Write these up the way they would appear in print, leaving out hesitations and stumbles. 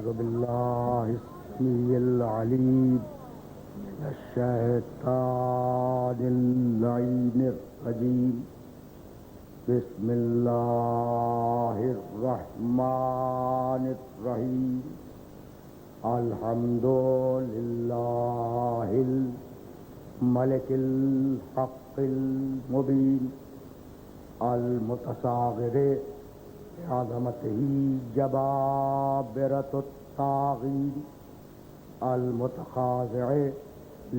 أعوذ بالله السميع العليم من الشيطان اللعين الرجيم. بسم الله الرحمن الرحيم. الحمد لله الملك الحق المبين المتصاغر بعظمته جبابرة الطاغين المتخاضع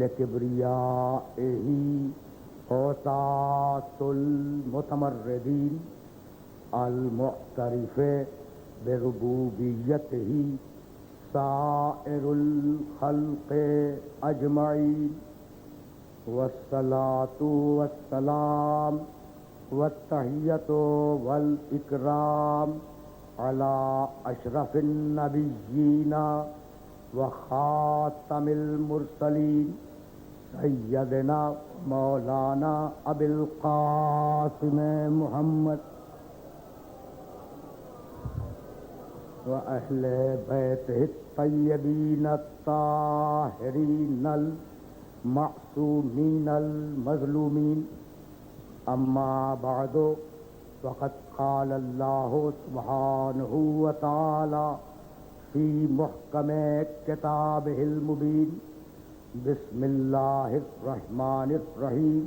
لكبريائه عتاة المتمردين المعترف بربوبيته سائر الخلق أجمعين. والصلاة والسلام والتحية والإكرام على أشرف النبيين وخاتم المرسلين سيدنا مولانا أبي القاسم محمد وأهل بيته الطيبين الطاهرين المعصومين المظلومين. أما بعد فقد قال الله سبحانه وتعالى في محكم كتابه المبين. بسم الله الرحمن الرحيم.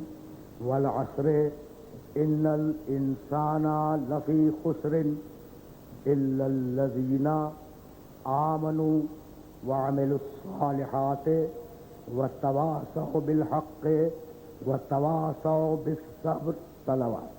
والعصر إن الإنسان لفي خسر إلا الذين آمنوا وعملوا الصالحات وتواصوا بالحق وتواصوا بالصبر. صلوات.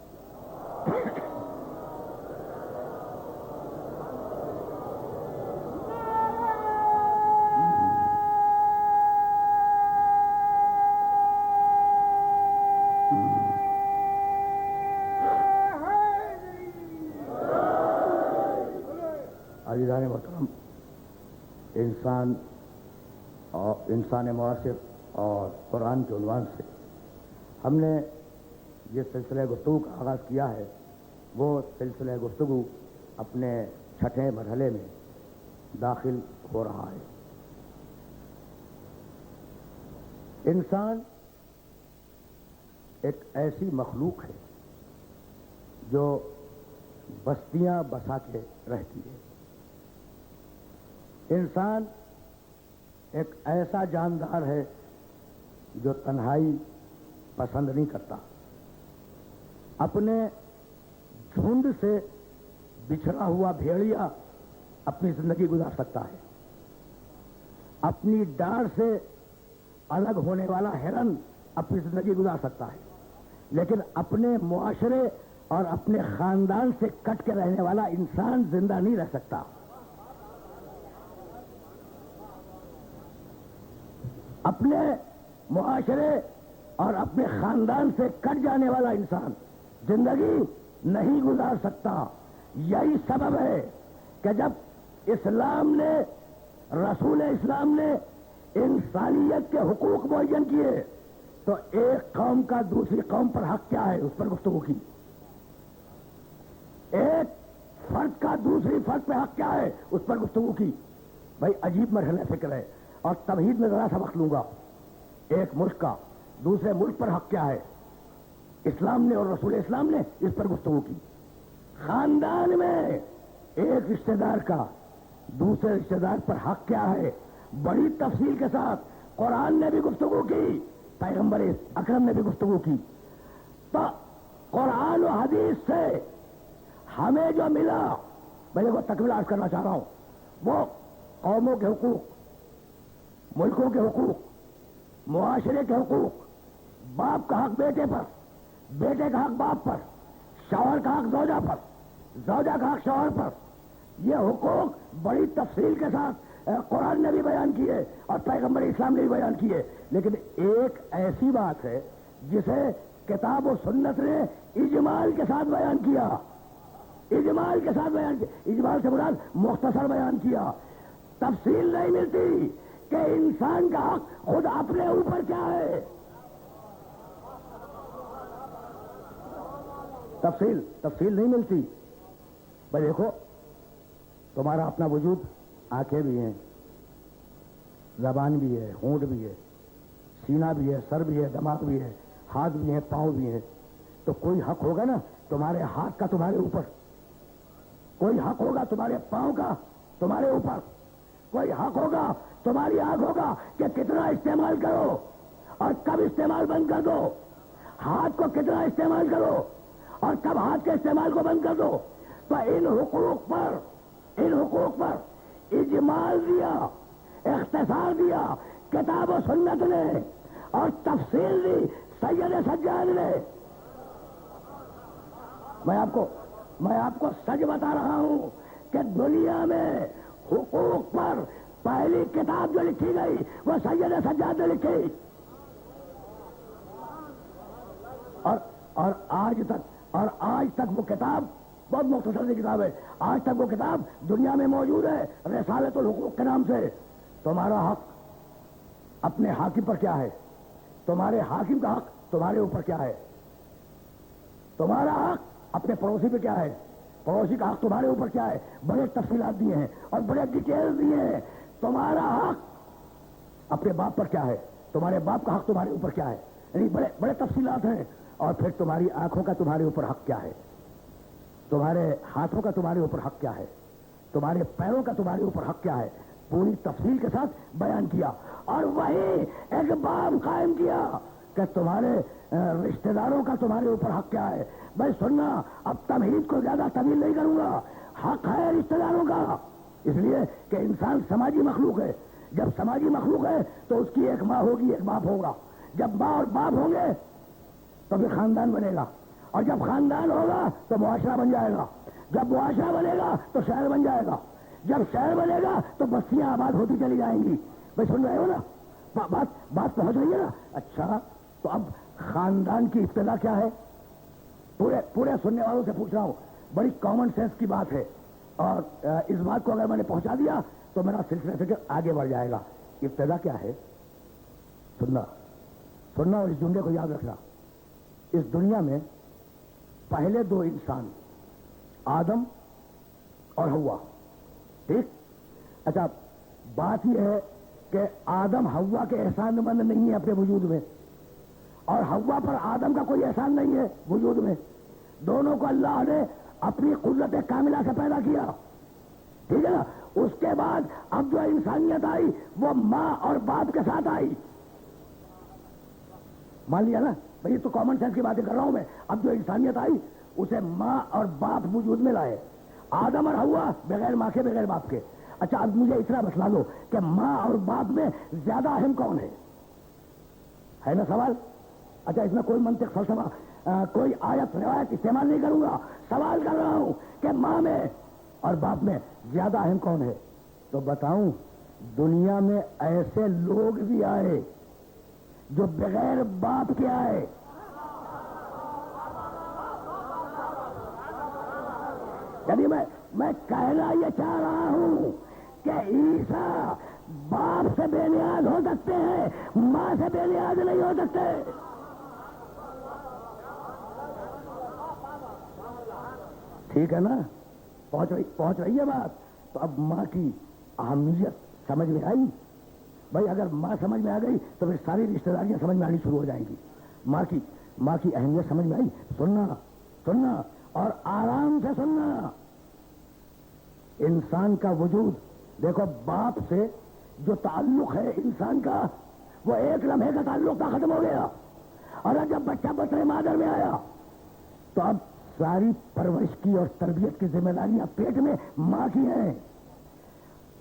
عزیزان محترم، انسان معاصر اور قرآن کے عنوان سے ہم نے جس سلسلہ گفتگو کا آغاز کیا ہے وہ سلسلہ گفتگو اپنے چھٹے مرحلے میں داخل ہو رہا ہے. انسان ایک ایسی مخلوق ہے جو بستیاں بسا کے رہتی ہے. انسان ایک ایسا جاندار ہے جو تنہائی پسند نہیں کرتا. اپنے جھنڈ سے بچھڑا ہوا بھیڑیا اپنی زندگی گزار سکتا ہے. اپنی ڈار سے الگ ہونے والا ہرن اپنی زندگی گزار سکتا ہے، لیکن اپنے معاشرے اور اپنے خاندان سے کٹ کے رہنے والا انسان زندہ نہیں رہ سکتا. اپنے معاشرے اور اپنے خاندان سے کٹ جانے والا انسان زندگی نہیں گزار سکتا. یہی سبب ہے کہ جب اسلام نے، رسول اسلام نے انسانیت کے حقوق معین کیے تو ایک قوم کا دوسری قوم پر حق کیا ہے اس پر گفتگو کی. ایک فرد کا دوسری فرد پہ حق کیا ہے اس پر گفتگو کی. بھائی عجیب مرحلہ فکر ہے. اور تمہید میں ذرا سا وقت لوں گا. ایک ملک کا دوسرے ملک پر حق کیا ہے، اسلام نے اور رسول اسلام نے اس پر گفتگو کی. خاندان میں ایک رشتہ دار کا دوسرے رشتہ دار پر حق کیا ہے بڑی تفصیل کے ساتھ قرآن نے بھی گفتگو کی، پیغمبر اکرم نے بھی گفتگو کی. تو قرآن و حدیث سے ہمیں جو ملا، میں وہ تکمیل عرض کرنا چاہ رہا ہوں، وہ قوموں کے حقوق، ملکوں کے حقوق، معاشرے کے حقوق، باپ کا حق بیٹے پر، بیٹے کا حق باپ پر، شوہر کا حق زوجہ پر، زوجہ کا حق شوہر پر. یہ حقوق بڑی تفصیل کے ساتھ قرآن نے بھی بیان کیے اور پیغمبر اسلام نے بھی بیان کیے. لیکن ایک ایسی بات ہے جسے کتاب و سنت نے اجمال کے ساتھ بیان کیا. اجمال کے ساتھ بیان کیا. اجمال سے مراد مختصر بیان کیا. تفصیل نہیں ملتی کہ انسان کا حق خود اپنے اوپر کیا ہے. تفصیل نہیں ملتی. بھائی دیکھو، تمہارا اپنا وجود آنکھیں بھی ہیں، زبان بھی ہے، ہونٹ بھی ہے، سینہ بھی ہے، سر بھی ہے، دماغ بھی ہے، ہاتھ بھی ہیں، پاؤں بھی ہیں. تو کوئی حق ہوگا نا تمہارے ہاتھ کا تمہارے اوپر؟ کوئی حق ہوگا تمہارے پاؤں کا تمہارے اوپر؟ کوئی حق ہوگا تمہاری آنکھ ہوگا کہ کتنا استعمال کرو اور کب استعمال بند کر دو؟ ہاتھ کو کتنا استعمال کرو اور کب ہاتھ کے استعمال کو بند کر دو؟ تو ان حقوق پر اجمال دیا، اختصار دیا کتاب و سنت نے، اور تفصیل دی سید سجاد نے. میں آپ کو سچ بتا رہا ہوں کہ دنیا میں حقوق پر پہلی کتاب جو لکھی گئی وہ سید سجاد نے لکھی. اور آج تک وہ کتاب بہت مختصر سی کتاب ہے. آج تک وہ کتاب دنیا میں موجود ہے رسالۃ الحقوق کے نام سے. تمہارا حق اپنے حاکم پر کیا ہے؟ تمہارے حاکم کا حق تمہارے اوپر کیا ہے؟ تمہارا حق اپنے پڑوسی پہ کیا ہے؟ پڑوسی کا حق تمہارے اوپر کیا ہے؟ بڑے تفصیلات دیے ہیں اور بڑے ڈیٹیل دیے ہیں. تمہارا حق اپنے باپ پر کیا ہے؟ تمہارے باپ کا حق تمہارے اوپر کیا ہے؟ یعنی بڑے بڑے تفصیلات ہیں. اور پھر تمہاری آنکھوں کا تمہارے اوپر حق کیا ہے؟ تمہارے ہاتھوں کا تمہارے اوپر حق کیا ہے؟ تمہارے پیروں کا تمہارے اوپر حق کیا ہے؟ پوری تفصیل کے ساتھ بیان کیا. اور وہی ایک باب قائم کیا کہ تمہارے رشتہ داروں کا تمہارے اوپر حق کیا ہے. بھائی سننا، اب تمہید کو زیادہ طویل نہیں کروں گا. حق ہے رشتہ داروں کا، اس لیے کہ انسان سماجی مخلوق ہے. جب سماجی مخلوق ہے تو اس کی ایک ماں ہوگی، ایک باپ ہوگا. جب ماں اور باپ ہوں گے تو پھر خاندان بنے گا، اور جب خاندان ہوگا تو معاشرہ بن جائے گا. جب معاشرہ بنے گا تو شہر بن جائے گا. جب شہر بنے گا تو بستیاں آباد ہوتی چلی جائیں گی. بھائی سن رہے ہو نا؟ بات پہنچ رہی ہے نا؟ اچھا، تو اب خاندان کی ابتدا کیا ہے؟ پورے سننے والوں سے پوچھ رہا ہوں، بڑی کامن سینس کی بات ہے، اور اس بات کو اگر میں نے پہنچا دیا تو میرا سلسلہ فکر آگے بڑھ جائے گا. ابتدا کیا ہے؟ سننا اور اس جملے کو یاد رکھنا. اس دنیا میں پہلے دو انسان آدم اور حوا، ٹھیک؟ اچھا، بات یہ ہے کہ آدم حوا کے احسان مند نہیں ہے اپنے وجود میں، اور حوا پر آدم کا کوئی احسان نہیں ہے وجود میں. دونوں کو اللہ نے اپنی قدرت کاملہ سے پیدا کیا، ٹھیک ہے نا؟ اس کے بعد اب جو انسانیت آئی وہ ماں اور باپ کے ساتھ آئی. مان لیا نا بھائی؟ تو کامن سینس کی باتیں کر رہا ہوں میں. اب جو انسانیت آئی اسے ماں اور باپ وجود میں لائے. آدم اور حوا بغیر ماں کے بغیر باپ کے. اچھا، اب مجھے اتنا بتلا دو کہ ماں اور باپ میں زیادہ اہم کون ہے نا سوال؟ اچھا، اس میں کوئی منطق فلسفہ کوئی آیت روایت استعمال نہیں کروں گا. سوال کر رہا ہوں کہ ماں میں اور باپ میں زیادہ اہم کون ہے؟ تو بتاؤں، دنیا میں ایسے لوگ بھی آئے جو بغیر باپ کے آئے. یعنی میں کہنا یہ چاہ رہا ہوں کہ عیسیٰ باپ سے بے نیاز ہو سکتے ہیں، ماں سے بے نیاز نہیں ہو سکتے. ٹھیک ہے نا؟ پہنچ رہی ہے بات؟ تو اب ماں کی اہمیت سمجھ میں آئی. بھائی اگر ماں سمجھ میں آ گئی تو پھر ساری رشتہ داریاں سمجھ میں آنی شروع ہو جائیں گی. ماں کی اہمیت سمجھ میں آئی. سننا اور آرام سے سننا. انسان کا وجود دیکھو، باپ سے جو تعلق ہے انسان کا وہ ایک لمحے کا تعلق تھا، ختم ہو گیا. اور جب بچہ بطن مادر میں آیا تو اب ساری پرورش کی اور تربیت کی ذمہ داریاں پیٹ میں ماں کی ہیں.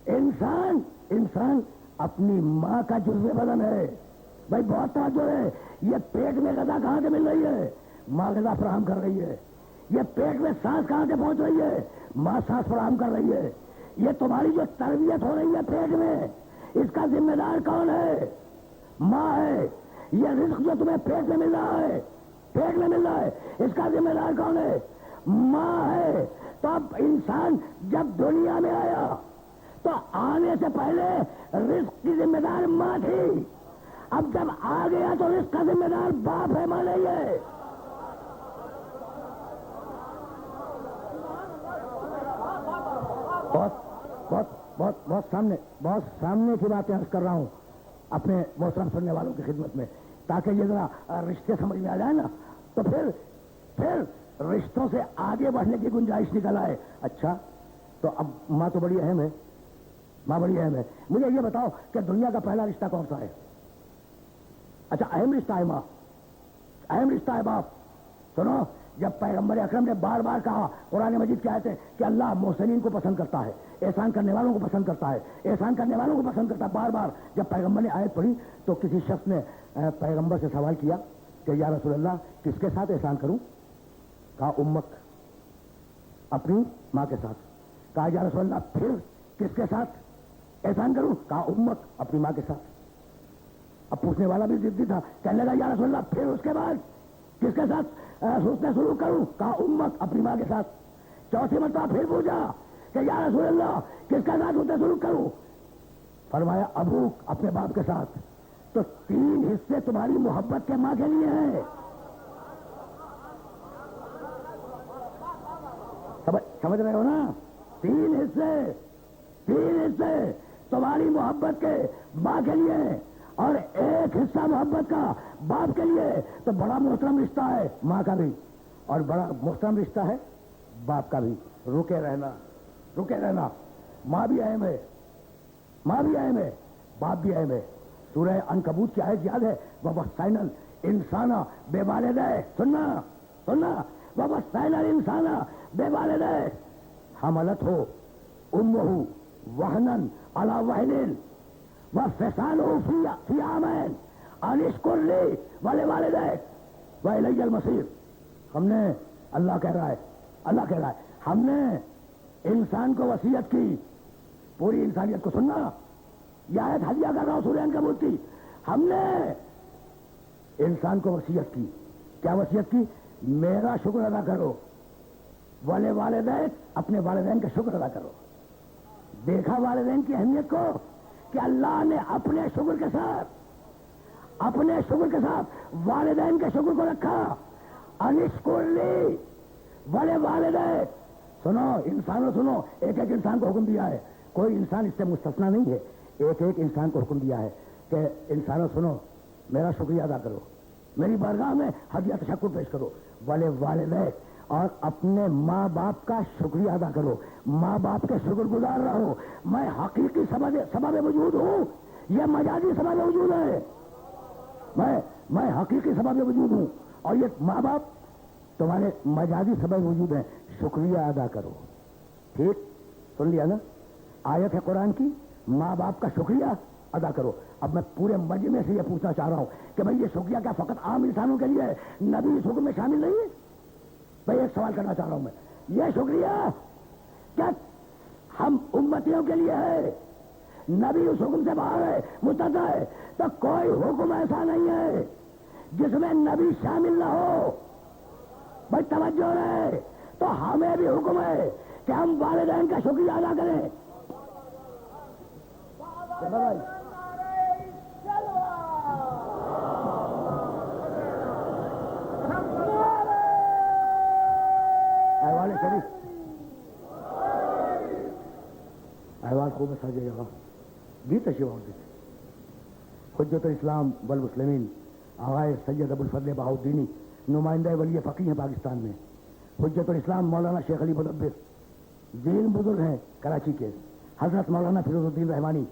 انسان اپنی ماں کا جزو بدن ہے. بھائی بہت توجہ ہے. یہ پیٹ میں غذا کہاں سے مل رہی ہے؟ ماں غذا فراہم کر رہی ہے. یہ پیٹ میں سانس کہاں سے پہنچ رہی ہے؟ ماں سانس فراہم کر رہی ہے. یہ تمہاری جو تربیت ہو رہی ہے پیٹ میں، اس کا ذمہ دار کون ہے؟ ماں ہے. یہ رزق جو تمہیں پیٹ میں مل رہا ہے اس کا ذمہ دار کون ہے؟ ماں ہے. تو اب انسان جب دنیا میں آیا تو آنے سے پہلے رزق کی ذمہ دار ماں تھی. اب جب آ گیا تو رزق کا ذمہ دار باپ ہے، ماں نہیں ہے. بہت سامنے کی باتیں عرض کر رہا ہوں اپنے محترم سننے والوں کی خدمت میں، تاکہ یہ ذرا رشتے سمجھ میں آ جائے نا، تو پھر رشتوں سے آگے بڑھنے کی گنجائش نکل آئے۔ اچھا تو اب ماں تو بڑی اہم ہے، ماں بڑی اہم ہے۔ مجھے یہ بتاؤ کہ دنیا کا پہلا رشتہ کون سا ہے؟ اچھا اہم رشتہ ہے ماں، اہم رشتہ ہے باپ۔ سنو، جب پیغمبر اکرم نے بار بار کہا، قرآن مجید کیا کہتے ہیں کہ اللہ محسنین کو پسند کرتا ہے، احسان کرنے والوں کو پسند کرتا ہے، احسان کرنے والوں کو پسند کرتا ہے، بار بار جب پیغمبر نے آیت پڑھی تو کسی شخص نے پیغمبر سے سوال کیا کہ یا رسول اللہ کس کے ساتھ احسان کروں؟ کہا امک، اپنی ماں کے ساتھ۔ کہا یا رسول اللہ پھر کس کے ساتھ احسان کروں؟ کہا امک، اپنی ماں کے ساتھ۔ اب پوچھنے والا بھی ضدی تھا، کہنے لگا یا رسول اللہ پھر اس کے بعد کس کے ساتھ حسن سلوک کروں؟ کہا امک، اپنی ماں کے ساتھ۔ چوتھی مرتبہ پھر پوچھا کہ یا رسول اللہ کس کے ساتھ حسن سلوک کروں؟ فرمایا ابوک، اپنے باپ کے ساتھ۔ تو 3 حصے تمہاری محبت کے ماں کے لیے ہیں۔ سمجھ رہے ہو نا؟ 3 حصے تمہاری محبت کے ماں کے لیے اور 1 حصہ محبت کا باپ کے لیے۔ تو بڑا محترم رشتہ ہے ماں کا بھی، اور بڑا محترم رشتہ ہے باپ کا بھی۔ رکے رہنا، ماں بھی اہم ہے، باپ بھی اہم ہے۔ سورہ عنکبوت کی آیت یاد ہے، وَوَصَّيْنَا الْإِنسَانَ بِوَالِدَيْهِ، سننا وَوَصَّيْنَا الْإِنسَانَ بِوَالِدَيْهِ حَمَلَتْهُ أُمُّهُ وَهْنًا عَلَى وَهْنٍ وَفِصَالُهُ فِي عَامَيْنِ أَنِ اشْكُرْ لِي وَلِوَالِدَيْكَ وَإِلَيَّ الْمَصِيرُ۔ ہم نے، اللہ کہہ رہا ہے ہم نے انسان کو وصیت کی، پوری انسانیت کو سننا، یہ آیت ہدیہ کر رہا ہوں سورہ عنکبوت کی۔ ہم نے انسان کو وصیت کی، کیا وصیت کی؟ میرا شکر ادا کرو، والدین، اپنے والدین کا شکر ادا کرو۔ دیکھا والدین کی اہمیت کو کہ اللہ نے اپنے شکر کے ساتھ والدین کے شکر کو رکھا۔ انشکر لی والدین، سنو انسانوں، سنو، ایک انسان کو حکم دیا ہے، کوئی انسان اس سے مستثنا نہیں ہے، ایک انسان کو حکم دیا ہے کہ انسانوں سنو، میرا شکریہ ادا کرو، میری بارگاہ میں ہدیہ تشکر پیش کرو، والدین، اور اپنے ماں باپ کا شکریہ ادا کرو، ماں باپ کے شکر گزار رہو۔ میں حقیقی سبب وجود ہوں، یہ مجازی سبب وجود ہے، میں حقیقی سبب وجود ہوں اور یہ ماں باپ تمہارے مجازی سبب وجود ہیں، شکریہ ادا کرو۔ ٹھیک سن لیا نا؟ آیت ہے قرآن کی، ماں باپ کا شکریہ ادا کرو۔ اب میں پورے مجمع سے یہ پوچھنا چاہ رہا ہوں کہ بھئی یہ شکریہ کیا فقط عام انسانوں کے لیے ہے؟ نبی اس حکم میں شامل نہیں ہے؟ بھئی ایک سوال کرنا چاہ رہا ہوں میں، یہ شکریہ کیا ہم امتیوں کے لیے ہے؟ نبی اس حکم سے باہر ہے، مستثنی ہے، تو کوئی حکم ایسا نہیں ہے جس میں نبی شامل نہ ہو۔ بھائی توجہ رہے، تو ہمیں بھی حکم ہے کہ ہم والدین کا شکریہ ادا کریں۔ احوال شریف، احوال خوب سجے گا بھی تشریف ہوتی ہے۔ حجت الاسلام والمسلمین آغائے سید ابوالفضل بہاؤالدینی، نمائندہ ولی فقیہ ہیں پاکستان میں۔ حجت الاسلام مولانا شیخ علی مدبر، دین بزرگ ہیں کراچی کے۔ حضرت مولانا فیروز الدین رحمانی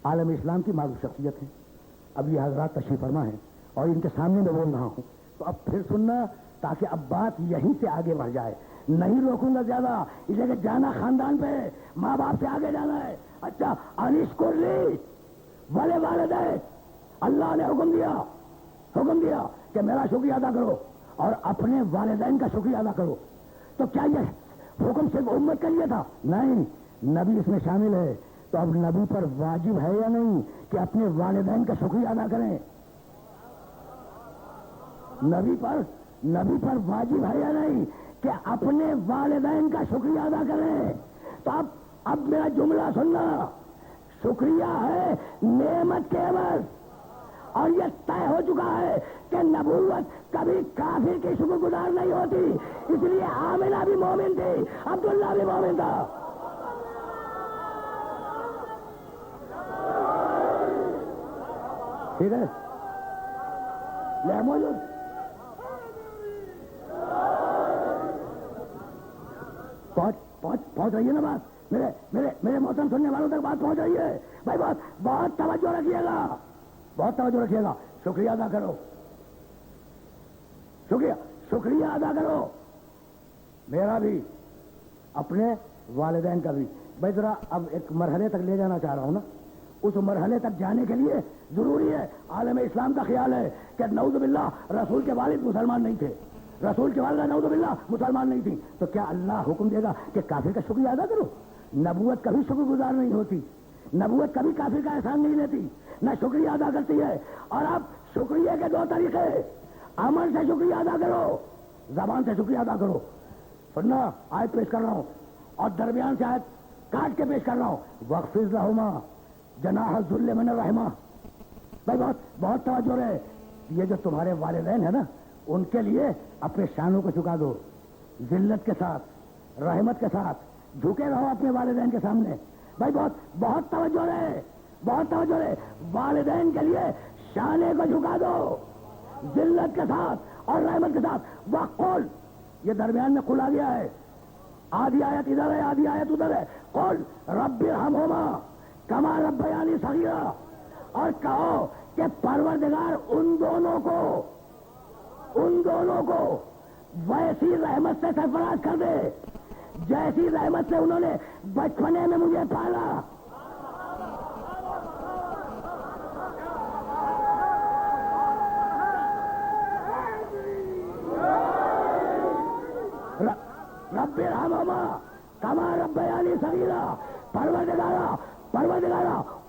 عالم اسلام کی معروف شخصیت ہیں۔ اب یہ حضرات تشریف فرما ہیں اور ان کے سامنے میں بول رہا ہوں، تو اب پھر سننا تاکہ اب بات یہیں سے آگے بڑھ جائے۔ نہیں روکوں گا زیادہ، اس لیے کہ جانا خاندان پہ، ماں باپ سے آگے جانا ہے۔ اچھا، انشکر لی والدین، اللہ نے حکم دیا کہ میرا شکریہ ادا کرو اور اپنے والدین کا شکریہ ادا کرو۔ تو کیا یہ حکم صرف امت کے لیے تھا؟ نہیں، نبی اس میں شامل ہے۔ تو اب نبی پر واجب ہے یا نہیں کہ اپنے والدین کا شکریہ ادا کریں؟ نبی پر واجب ہے یا نہیں کہ اپنے والدین کا شکریہ ادا کریں؟ تو اب میرا جملہ سننا، شکریہ ہے نعمت کے عوض، اور یہ طے ہو چکا ہے کہ نبوت کبھی کافر کی شکر گزار نہیں ہوتی، اس لیے آمنہ بھی مومن تھی، عبداللہ بھی مومن تھا۔ ٹھیک ہے یہ موجود پہنچ رہی ہے نا بات؟ میرے محترم سننے والوں تک بات پہنچ رہی ہے بھائی؟ بہت توجہ رکھیے گا، بہت توجہ رکھیے گا. شکریہ ادا کرو، شکریہ ادا کرو میرا بھی، اپنے والدین کا بھی. بھائی ذرا اب ایک مرحلے تک لے جانا چاہ رہا ہوں نا. اس مرحلے تک جانے کے لیے ضروری ہے، عالم اسلام کا خیال ہے کہ نعوذ باللہ رسول کے والد مسلمان نہیں تھے، رسول کی والدہ نعوذ باللہ مسلمان نہیں تھی، تو کیا اللہ حکم دے گا کہ کافر کا شکریہ ادا کرو؟ نبوت کبھی شکر گزار نہیں ہوتی، نبوت کبھی کافر کا احسان نہیں لیتی، نہ شکریہ ادا کرتی ہے. اور اب شکریہ کے دو طریقے، عمل سے شکریہ ادا کرو، زبان سے شکریہ ادا کرو. سننا آیت پیش کر رہا ہوں اور درمیان سے آیت کاٹ کے پیش کر رہا ہوں. وَاخْفِضْ لَهُمَا جَنَاحَ الذُّلِّ مِنَ الرَّحْمَةِ. بھائی بہت توجہ رہے. یہ جو تمہارے والدین ہیں نا، ان کے لیے اپنے شانوں کو چکا دو، ذلت کے ساتھ، رحمت کے ساتھ جھکے رہو اپنے والدین کے سامنے. بھائی بہت توجہ رہے، بہت توجہ رہے. والدین کے لیے شانے کو جھکا دو، ذلت کے ساتھ اور رحمت کے ساتھ. وَقُلْ، یہ درمیان میں قل آ گیا ہے، آدھی آیت ادھر ہے آدھی آیت ادھر ہے. قل رب ارحمہما کما ربیانی صغیرا، اور کہو کہ پروردگار ان دونوں کو ویسی رحمت سے سرفراز کر دے جیسی رحمت سے انہوں نے بچپنے میں مجھے پالا. رب ارحمہما کما ربیانی صغیرا، پروردگارا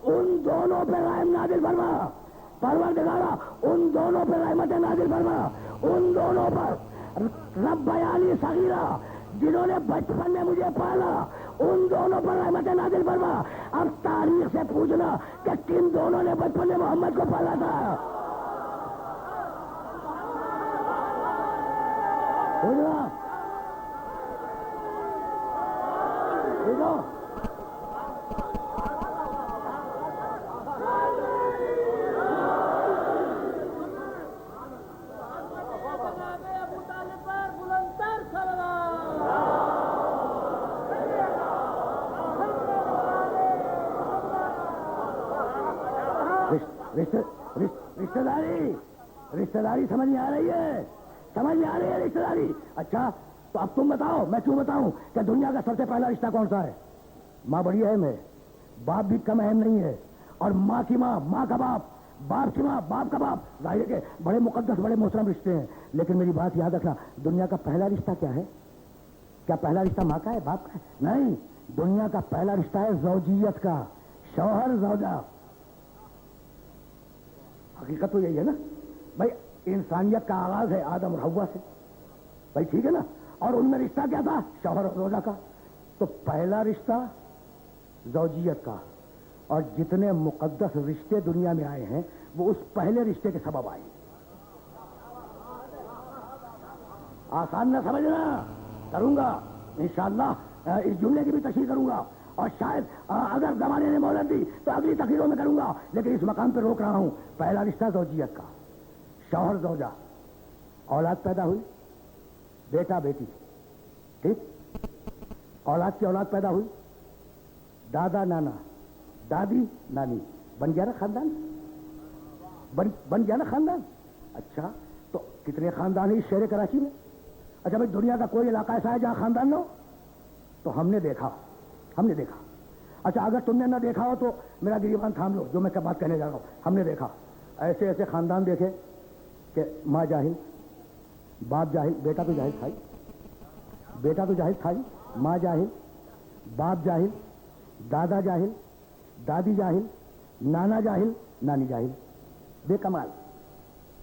ان دونوں پہ رحم نازل فرما، پروردگارا ان دونوں پہ رحمت نازل فرما، ان دونوں پر ربیانی صغیرا جنہوں نے بچپن میں مجھے پالا، ان دونوں پر رحمت نازل فرما. اب تاریخ سے پوچھنا کہ کن دونوں نے بچپن میں محمد کو پالا تھا. پوچھنا رشتہ داری سمجھ میں آ رہی ہے؟ سمجھ میں آ رہی ہے رشتہ داری؟ اچھا تو اب تم بتاؤ، میں کیوں بتاؤں کہ دنیا کا سب سے پہلا رشتہ کون سا ہے؟ ماں بڑی اہم ہے، باپ بھی کم اہم نہیں ہے. اور ماں کی ماں، ماں کا باپ، باپ کی ماں، باپ کا باپ، ظاہر ہے کہ بڑے مقدس بڑے محترم رشتے ہیں. لیکن میری بات یاد رکھنا، دنیا کا پہلا رشتہ کیا ہے؟ کیا پہلا رشتہ ماں کا ہے، باپ کا ہے؟ نہیں، دنیا کا پہلا رشتہ ہے زوجیت کا، شوہر زوجہ. حقیقت تو یہی ہے نا بھائی. انسانیت کا آغاز ہے آدم اور حوا سے، بھائی ٹھیک ہے نا. اور ان میں رشتہ کیا تھا؟ شوہر اور زوجہ کا. تو پہلا رشتہ زوجیت کا، اور جتنے مقدس رشتے دنیا میں آئے ہیں وہ اس پہلے رشتے کے سبب آئے. آسان نہ سمجھنا، کروں گا انشاءاللہ، اس جملے کی بھی تشریح کروں گا، اور شاید اگر زمانے نے مہلت دی تو اگلی تقریروں میں کروں گا، لیکن اس مقام پہ روک رہا ہوں. پہلا رشتہ زوجیت کا، شوہر زوجہ، اولاد پیدا ہوئی، بیٹا بیٹی، ٹھیک، اولاد کی اولاد پیدا ہوئی، دادا نانا، دادی نانی، بن گیا نا خاندان، بن گیا نا خاندان. اچھا تو کتنے خاندان ہیں اس شہر کراچی میں؟ اچھا بھائی دنیا کا کوئی علاقہ ایسا ہے جہاں خاندان نہ ہو؟ تو ہم نے دیکھا. اچھا اگر تم نے نہ دیکھا ہو تو میرا گریبان تھام لو، جو میں بات کہنے جا رہا ہوں. ہم نے دیکھا ایسے ایسے خاندان دیکھے کہ ماں جاہل، باپ جاہل، بیٹا تو جاہل تھا ہی، ماں جاہل، باپ جاہل، دادا جاہل، دادی جاہل، نانا جاہل، نانی جاہل، بے کمال،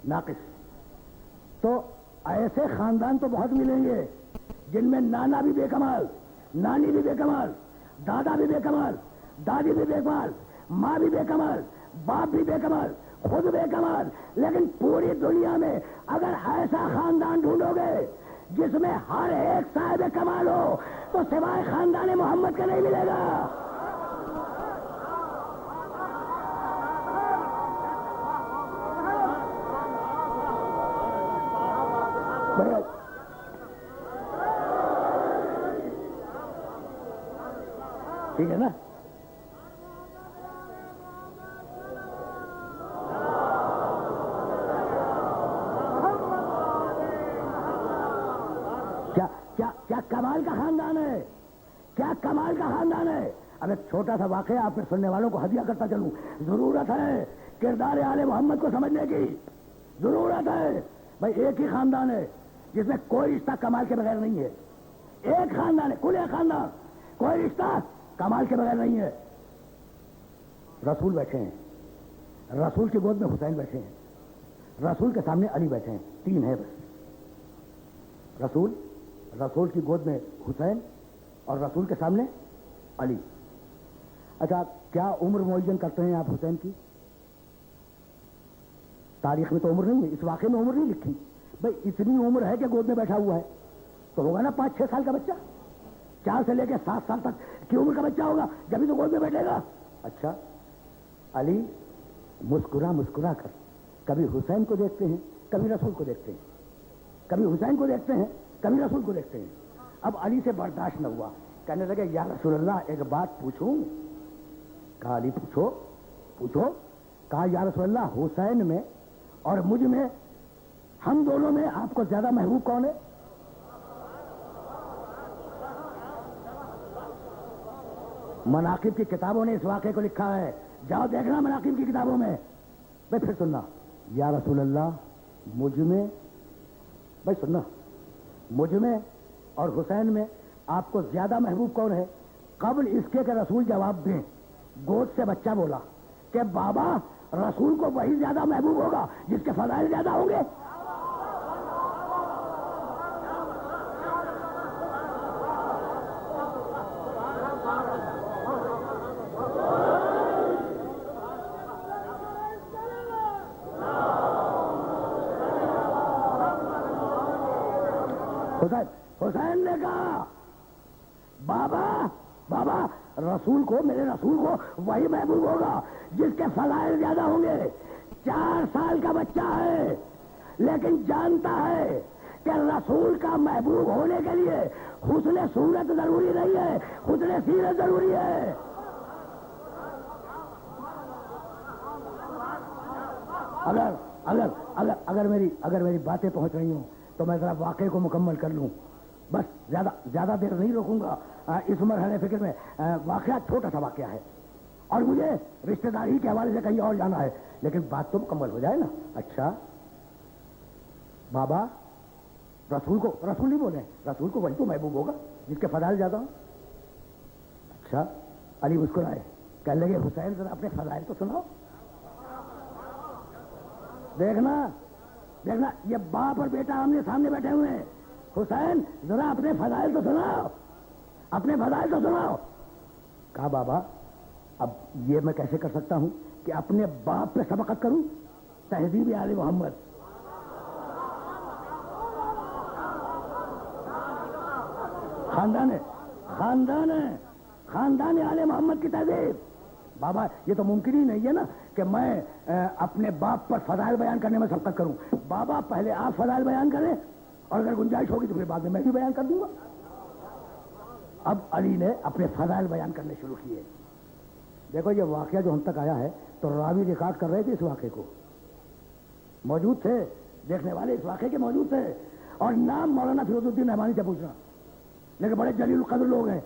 ناقص. تو ایسے خاندان تو بہت ملیں گے جن میں نانا بھی بے کمال، نانی بھی بے کمال، دادا بھی بے کمال، دادی بھی بے کمال، ماں بھی بے کمال، باپ بھی بے کمال، خود بے کمال. لیکن پوری دنیا میں اگر ایسا خاندان ڈھونڈو گے جس میں ہر ایک صاحب کمال ہو تو سوائے خاندان محمد کا نہیں ملے گا. ٹھیک ہے نا؟ کیا کمال کا خاندان ہے، کیا کمال کا خاندان ہے. اب ایک چھوٹا سا واقعہ آپ نے سننے والوں کو ہدیہ کرتا چلوں. ضرورت ہے کردار آل محمد کو سمجھنے کی، ضرورت ہے. بھائی ایک ہی خاندان ہے جس میں کوئی رشتہ کمال کے بغیر نہیں ہے. ایک خاندان ہے، کل ایک خاندان، کوئی رشتہ کمال کے بغیر نہیں ہے. رسول بیٹھے ہیں، رسول کی گود میں حسین بیٹھے ہیں، رسول کے سامنے علی بیٹھے ہیں. تین ہے بس. رسول کی گود میں حسین اور رسول کے سامنے علی. اچھا کیا عمر معین کرتے ہیں آپ حسین کی؟ تاریخ میں تو عمر نہیں ہے، اس واقعے میں عمر نہیں لکھی. بھائی اتنی عمر ہے کہ گود میں بیٹھا ہوا ہے تو ہوگا نا 5-6 سال کا بچہ. 4 سے لے کے 7 سال تک کی عمر کا بچہ ہوگا جبھی تو گود میں بیٹھے گا. اچھا علی مسکرا کر کبھی حسین کو دیکھتے ہیں کبھی رسول کو دیکھتے ہیں، کبھی حسین کو دیکھتے ہیں کبھی رسول کو دیکھتے ہیں. اب علی سے برداشت نہ ہوا، کہنے لگے یا رسول اللہ ایک بات پوچھوں؟ کہا علی پوچھو. کہا یا رسول اللہ حسین میں اور مجھ میں، ہم دونوں میں آپ کو زیادہ محبوب کون ہے؟ مناقب کی کتابوں نے اس واقعے کو لکھا ہے، جاؤ دیکھنا مناقب کی کتابوں میں. بھائی پھر سننا، یا رسول اللہ مجھ میں، بھائی سننا، مجھ میں اور حسین میں آپ کو زیادہ محبوب کون ہے؟ قبل اس کے کہ رسول جواب دیں گود سے بچہ بولا کہ بابا رسول کو وہی زیادہ محبوب ہوگا جس کے فضائل زیادہ ہوں گے. حسین نے کہا بابا رسول کو، میرے رسول کو وہی محبوب ہوگا جس کے فضائل زیادہ ہوں گے. 4 سال کا بچہ ہے لیکن جانتا ہے کہ رسول کا محبوب ہونے کے لیے حسن صورت ضروری نہیں ہے، حسن سیرت ضروری ہے. اگر میری باتیں پہنچ رہی ہوں تو میں ذرا واقعے کو مکمل کر لوں. بس زیادہ دیر نہیں روکوں گا اس مرحلے فکر میں. واقعہ چھوٹا سا واقعہ ہے اور مجھے رشتہ داری کے حوالے سے کہیں اور جانا ہے، لیکن بات تو مکمل ہو جائے نا. اچھا بابا رسول نہیں بولے، رسول کو وہی تو محبوب ہوگا جس کے فضائل زیادہ ہوں. اچھا علی مسکرائے، کہنے لگے حسین ذرا اپنے فضائل تو سناؤ. دیکھنا یہ باپ اور بیٹا آمنے سامنے بیٹھے ہوئے ہیں. حسین ذرا اپنے فضائل تو سناؤ. کہا بابا اب یہ میں کیسے کر سکتا ہوں کہ اپنے باپ پہ سبقت کروں؟ تہذیب آل محمد. خاندان آل محمد کی تہذیب. بابا یہ تو ممکن ہی نہیں ہے نا کہ میں اپنے باپ پر فضائل بیان کرنے میں سبقت کروں. بابا پہلے آپ فضائل بیان کریں اور اگر گنجائش ہوگی تو پھر بعد میں بھی بیان کر دوں گا. اب علی نے اپنے فضائل بیان کرنے شروع کیے. دیکھو یہ واقعہ جو ہم تک آیا ہے تو راوی ریکارڈ کر رہے تھے اس واقعے کو، موجود تھے، دیکھنے والے اس واقعے کے موجود تھے. اور نام مولانا فیروز الدین رحمانی سے پوچھنا، لیکن بڑے جلیل القدر لوگ ہیں،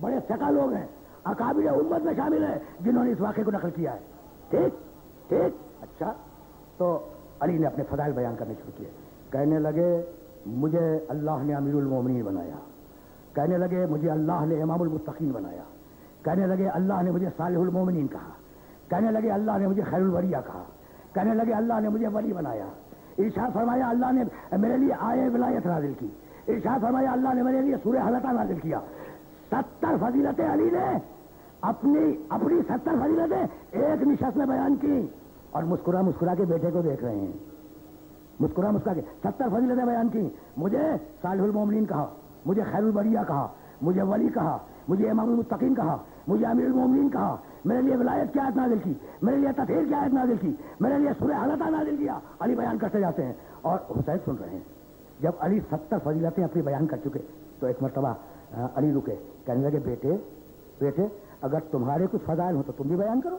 بڑے ثقہ لوگ ہیں، اکابر امت میں شامل ہیں جنہوں نے اس واقعے کو نقل کیا ہے. ٹھیک. اچھا تو علی نے اپنے فضائل بیان کرنے شروع کیے. کہنے لگے مجھے اللہ نے امیر المومنین بنایا، کہنے لگے مجھے اللہ نے امام المتقین بنایا، کہنے لگے اللہ نے مجھے صالح المومنین کہا، کہنے لگے اللہ نے مجھے خیر الوریہ کہا، کہنے لگے اللہ نے مجھے ولی بنایا. ارشاد فرمایا اللہ نے میرے لیے آیہ ولایت نازل کی. ارشاد فرمایا اللہ نے میرے لیے سورہ حلقہ نازل کیا. 70 فضیلتیں علی نے اپنی 70 فضیلتیں ایک نشست میں بیان کی. اور مسکرا کے بیٹے کو دیکھ رہے ہیں، مسکرا کے 70 فضیلتیں بیان کی. مجھے صالح المومنین کہا، مجھے خیر البریہ کہا، مجھے ولی کہا، مجھے امام المتقین کہا، مجھے امیر المومنین کہا، میرے لیے ولایت کی آیت نازل کی، میرے لیے تطہیر کی آیت نازل کی، میرے لیے سورہ حلقہ نازل کیا. علی بیان کرتے جاتے ہیں اور حسین سن رہے ہیں. جب علی 70 فضیلتیں اپنی بیان کر چکے تو ایک مرتبہ علی رکے، کہنے لگے بیٹے اگر تمہارے کچھ فضائل ہوں تو تم بھی بیان کرو.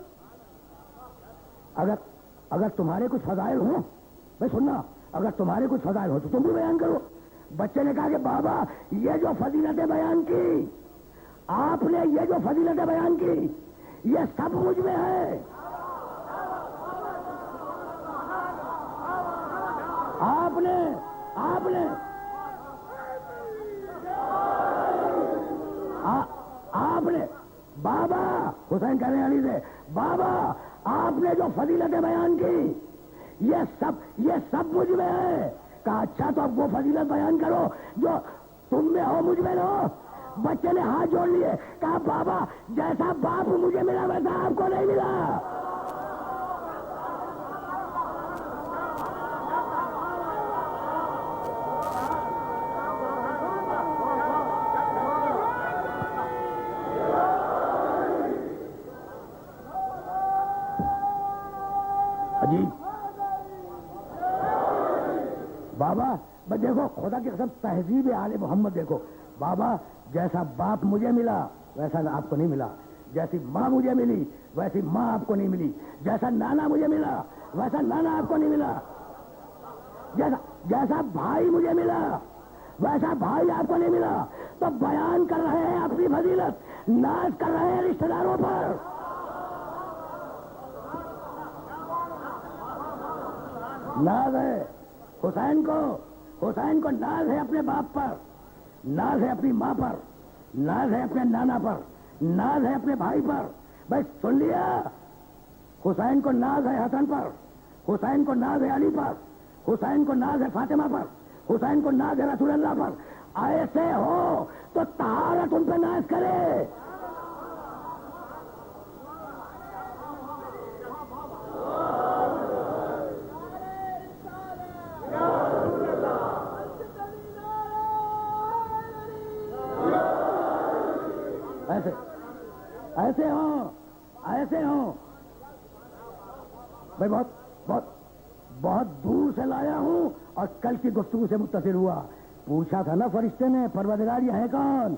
اگر تمہارے کچھ فضائل ہوں، بھائی سننا، اگر تمہارے کچھ فضائل ہوں تو تم بھی بیان کرو. بچے نے کہا کہ بابا یہ جو فضیلتیں بیان کی آپ نے، یہ جو فضیلتیں بیان کی یہ سب مجھ میں ہے. آپ نے بابا حسین کہہ رہے ہیں علی سے، بابا آپ نے جو فضیلتیں بیان کی یہ سب مجھ میں ہے. کہا اچھا تو اب وہ فضیلت بیان کرو جو تم میں ہو مجھ میں نہ ہو. بچے نے ہاتھ جوڑ لیے، کہا بابا جیسا باپ مجھے ملا ویسا آپ کو نہیں ملا. عجیب بابا، بس دیکھو خدا کی قسم تہذیب آل محمد دیکھو. بابا جیسا باپ مجھے ملا ویسا آپ کو نہیں ملا، جیسی ماں مجھے ملی ویسی ماں آپ کو نہیں ملی، جیسا نانا مجھے ملا ویسا نانا آپ کو نہیں ملا، جیسا بھائی مجھے ملا ویسا بھائی آپ کو نہیں ملا. تو بیان کر رہے ہیں اپنی فضیلت، ناز کر رہے ہیں رشتہ داروں پر. ناز ہے حسین کو ناز ہے اپنے باپ پر، ناز ہے اپنی ماں پر، ناز ہے اپنے نانا پر، ناز ہے اپنے بھائی پر. بھائی سن لیا، حسین کو ناز ہے حسن پر، حسین کو ناز ہے علی پر، حسین کو ناز ہے فاطمہ پر، حسین کو ناز ہے رسول اللہ پر. ایسے ہو تو طہارت ان پہ ناز کرے. ایسے ہوں میں بہت دور سے لایا ہوں اور کل کی گفتگو سے متصل ہوا. پوچھا تھا نا فرشتے نے پروردگار یہ ہے کون.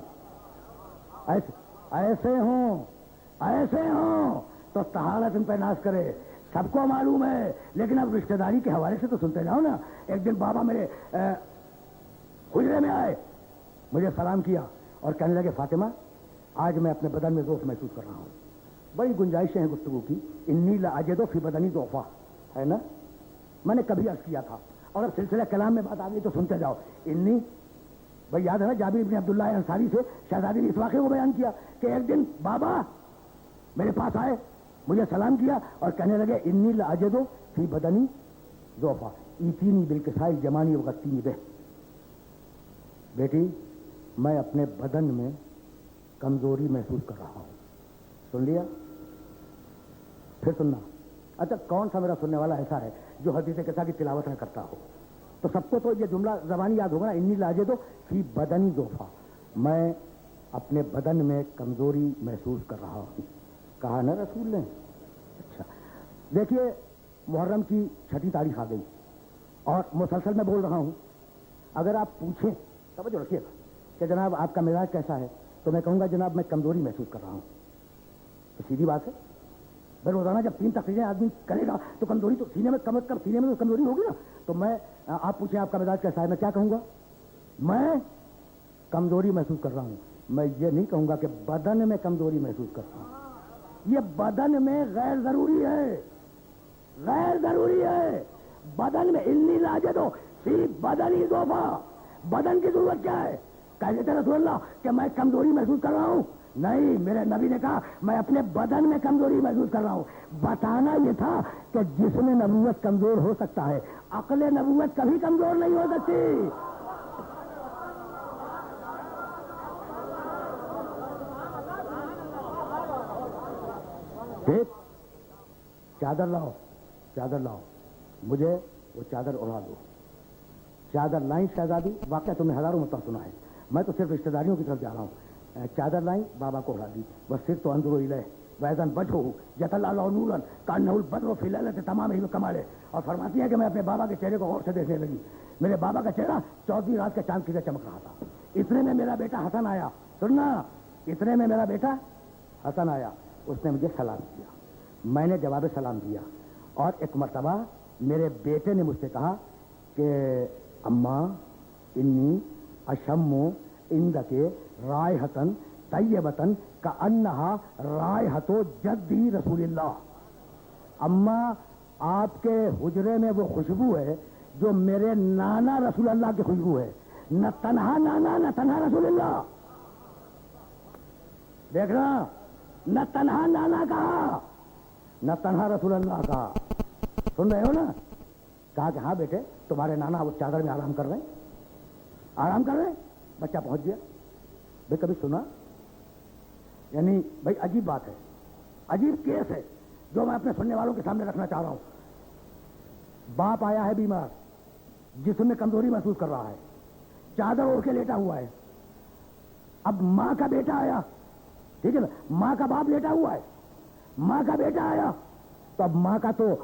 ایسے ہوں تو طہارت ان پہ ناز کرے. سب کو معلوم ہے لیکن اب رشتہ داری کے حوالے سے تو سنتے جاؤ نا. ایک دن بابا میرے حجرے میں آئے، مجھے سلام کیا اور کہنے لگے فاطمہ آج میں اپنے بدن میں ذوق محسوس کر رہا ہوں. بڑی گنجائشیں ہیں گفتگو کی. انی لاجد فی بدنی ضعفا ہے نا، میں نے کبھی عرض کیا تھا اور اب سلسلہ کلام میں بات آ گئی تو سنتے جاؤ. انی بھائی یاد ہے نا جابر بن عبداللہ انصاری سے شہزادی نے اس واقعے کو بیان کیا کہ ایک دن بابا میرے پاس آئے، مجھے سلام کیا اور کہنے لگے انی لاجد فی بدنی ضعفا ایتینی بالکسائی جمانی وغتینی بہ. بیٹی میں اپنے بدن میں کمزوری محسوس کر رہا ہوں. سن لیا؟ پھر سننا. اچھا کون سا میرا سننے والا ایسا ہے جو حدیث قصہ کی تلاوت نہ کرتا ہو؟ تو سب کو تو یہ جملہ زبانی یاد ہوگا نا، انی لاجد فی بدنی ضعفا، میں اپنے بدن میں کمزوری محسوس کر رہا ہوں. کہا نا رسول نے. اچھا دیکھیے محرم کی 6 تاریخ آ گئی اور مسلسل میں بول رہا ہوں. اگر آپ پوچھیں توجہ رکھیے گا کہ جناب آپ کا مزاج کیسا ہے تو میں کہوں گا جناب میں کمزوری محسوس کر رہا ہوں. تو سیدھی بات ہے بھائی، روزانہ جب 3 تقریریں آدمی کرے گا تو کمزوری تو سینے میں کم از کم سینے میں تو کمزوری ہوگی نا. تو میں آپ پوچھیں آپ کا مزاج کیسا ہے، میں کیا کہوں گا؟ میں کمزوری محسوس کر رہا ہوں. میں یہ نہیں کہوں گا کہ بدن میں کمزوری محسوس کر رہا ہوں. یہ بدن میں غیر ضروری ہے، غیر ضروری ہے. بدن میں انی لاجد فی بدنی ضعفا، بدن کی ضرورت کیا ہے؟ کہہ دیتے رسول اللہ کہ میں کمزوری محسوس کر رہا ہوں. نہیں، میرے نبی نے کہا میں اپنے بدن میں کمزوری محسوس کر رہا ہوں. بتانا یہ تھا کہ جسم نبوت کمزور ہو سکتا ہے، عقل نبوت کبھی کمزور نہیں ہو سکتی. ٹھیک، چادر لاؤ، مجھے وہ چادر اڑا دو. چادر لائیں شہزادی، واقعہ تم نے ہزاروں مرتبہ سنا ہے، میں تو صرف رشتہ داریوں کی طرف جا رہا ہوں. چادر لائیں، بابا کو اڑا دی. بس صرف تو اندرو الیہ ویزن بچو جتل اللہ نورن کانہ البدر فی لیلۃ تمام ہی کمالے. اور فرماتی ہے کہ میں اپنے بابا کے چہرے کو غور سے دیکھنے لگی. میرے بابا کا چہرہ 14ویں رات کے چاند کی طرح چمک رہا تھا. اتنے میں میرا بیٹا حسن آیا. سننا، اتنے میں میرا بیٹا حسن آیا, اس نے مجھے سلام کیا, میں نے جواب سلام دیا, اور ایک مرتبہ میرے بیٹے نے مجھ سے کہا کہ اماں انی اشم عندک رائحۃ طیبۃ کأنہا رائحۃ جدی رسول اللہ. اماں آپ کے حجرے میں وہ خوشبو ہے جو میرے نانا رسول اللہ کی خوشبو ہے. نہ تنہا نانا نہ تنہا رسول اللہ. دیکھنا, نہ تنہا نانا کہا نہ تنہا رسول اللہ کہا. سن رہے ہو نا؟ کہا کہ ہاں بیٹے تمہارے نانا اس چادر میں آرام کر رہے ہیں, آرام کر رہے ہیں. بچہ پہنچ گیا. بھائی کبھی سنا؟ یعنی بھائی عجیب بات ہے, عجیب کیس ہے جو میں اپنے سننے والوں کے سامنے رکھنا چاہ رہا ہوں. باپ آیا ہے بیمار, جسم میں کمزوری محسوس کر رہا ہے, چادر اوڑھ کے لیٹا ہوا ہے. اب ماں کا بیٹا آیا, ٹھیک ہے نا, ماں کا باپ لیٹا ہوا ہے, ماں کا بیٹا آیا, تو اب ماں کا تو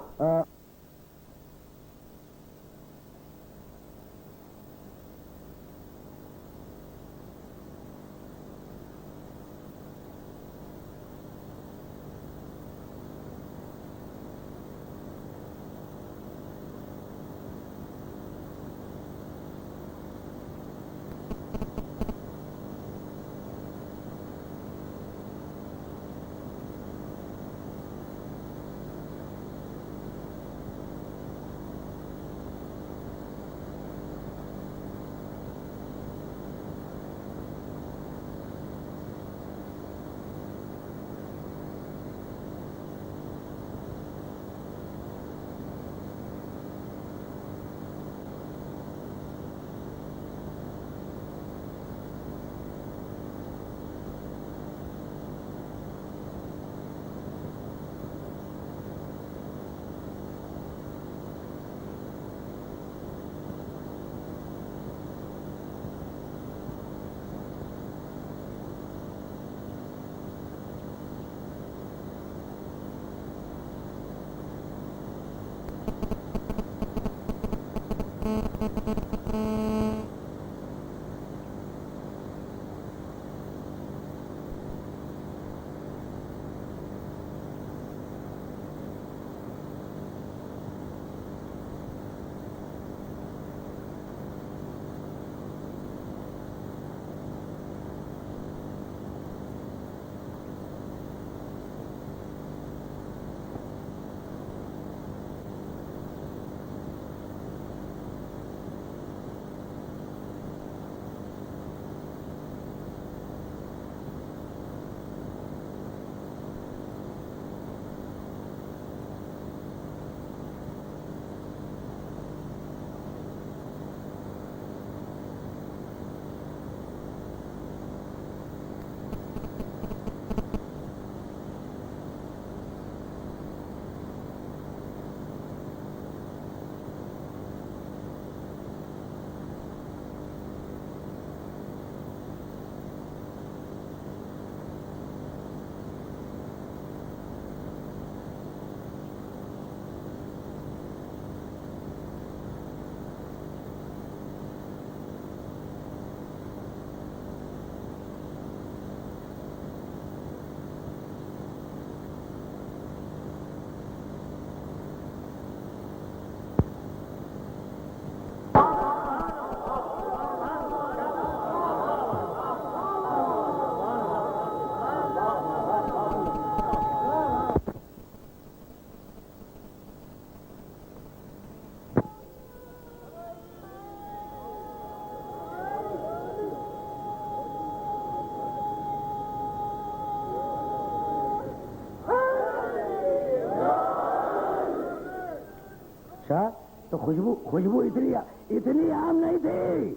تو خوشبو اتنی عام نہیں تھی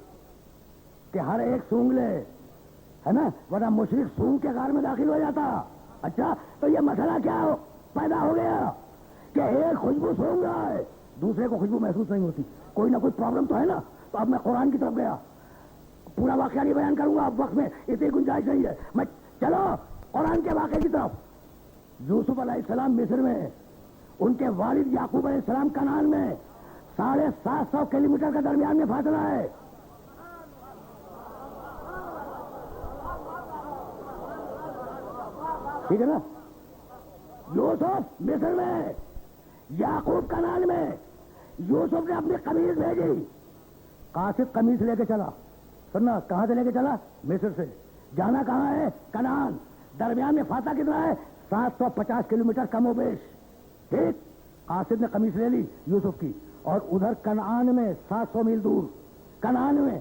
کہ ہر ایک سونگ لے, ہے نا, ورنہ مشرک سونگ کے غار میں داخل ہو جاتا. اچھا تو یہ مسئلہ کیا پیدا ہو گیا کہ ایک خوشبو سونگ رہا ہے, دوسرے کو خوشبو محسوس نہیں ہوتی. کوئی نہ کوئی پرابلم تو ہے نا. تو اب میں قرآن کی طرف گیا, پورا واقعہ نہیں بیان کروں گا, اب وقت میں اتنی گنجائش نہیں ہے. میں چلو قرآن کے واقعے کی طرف. یوسف علیہ السلام مصر میں, ان کے والد یعقوب علیہ السلام کنعان میں, 750 کلومیٹر کا درمیان میں فاصلہ ہے. ٹھیک ہے نا؟ یوسف مصر میں، یعقوب کنعان میں، یوسف نے اپنی قمیص بھیجی، قاصد قمیص لے کے چلا، سننا کہاں سے لے کے چلا؟ مصر سے۔ جانا کہاں ہے؟ کنعان۔ درمیان میں فاصلہ کتنا ہے؟ 750 کلومیٹر کم و بیش، ٹھیک؟ قاصد نے قمیص لے لی یوسف کی، اور ادھر کنعان میں 700 میل دور کنعان میں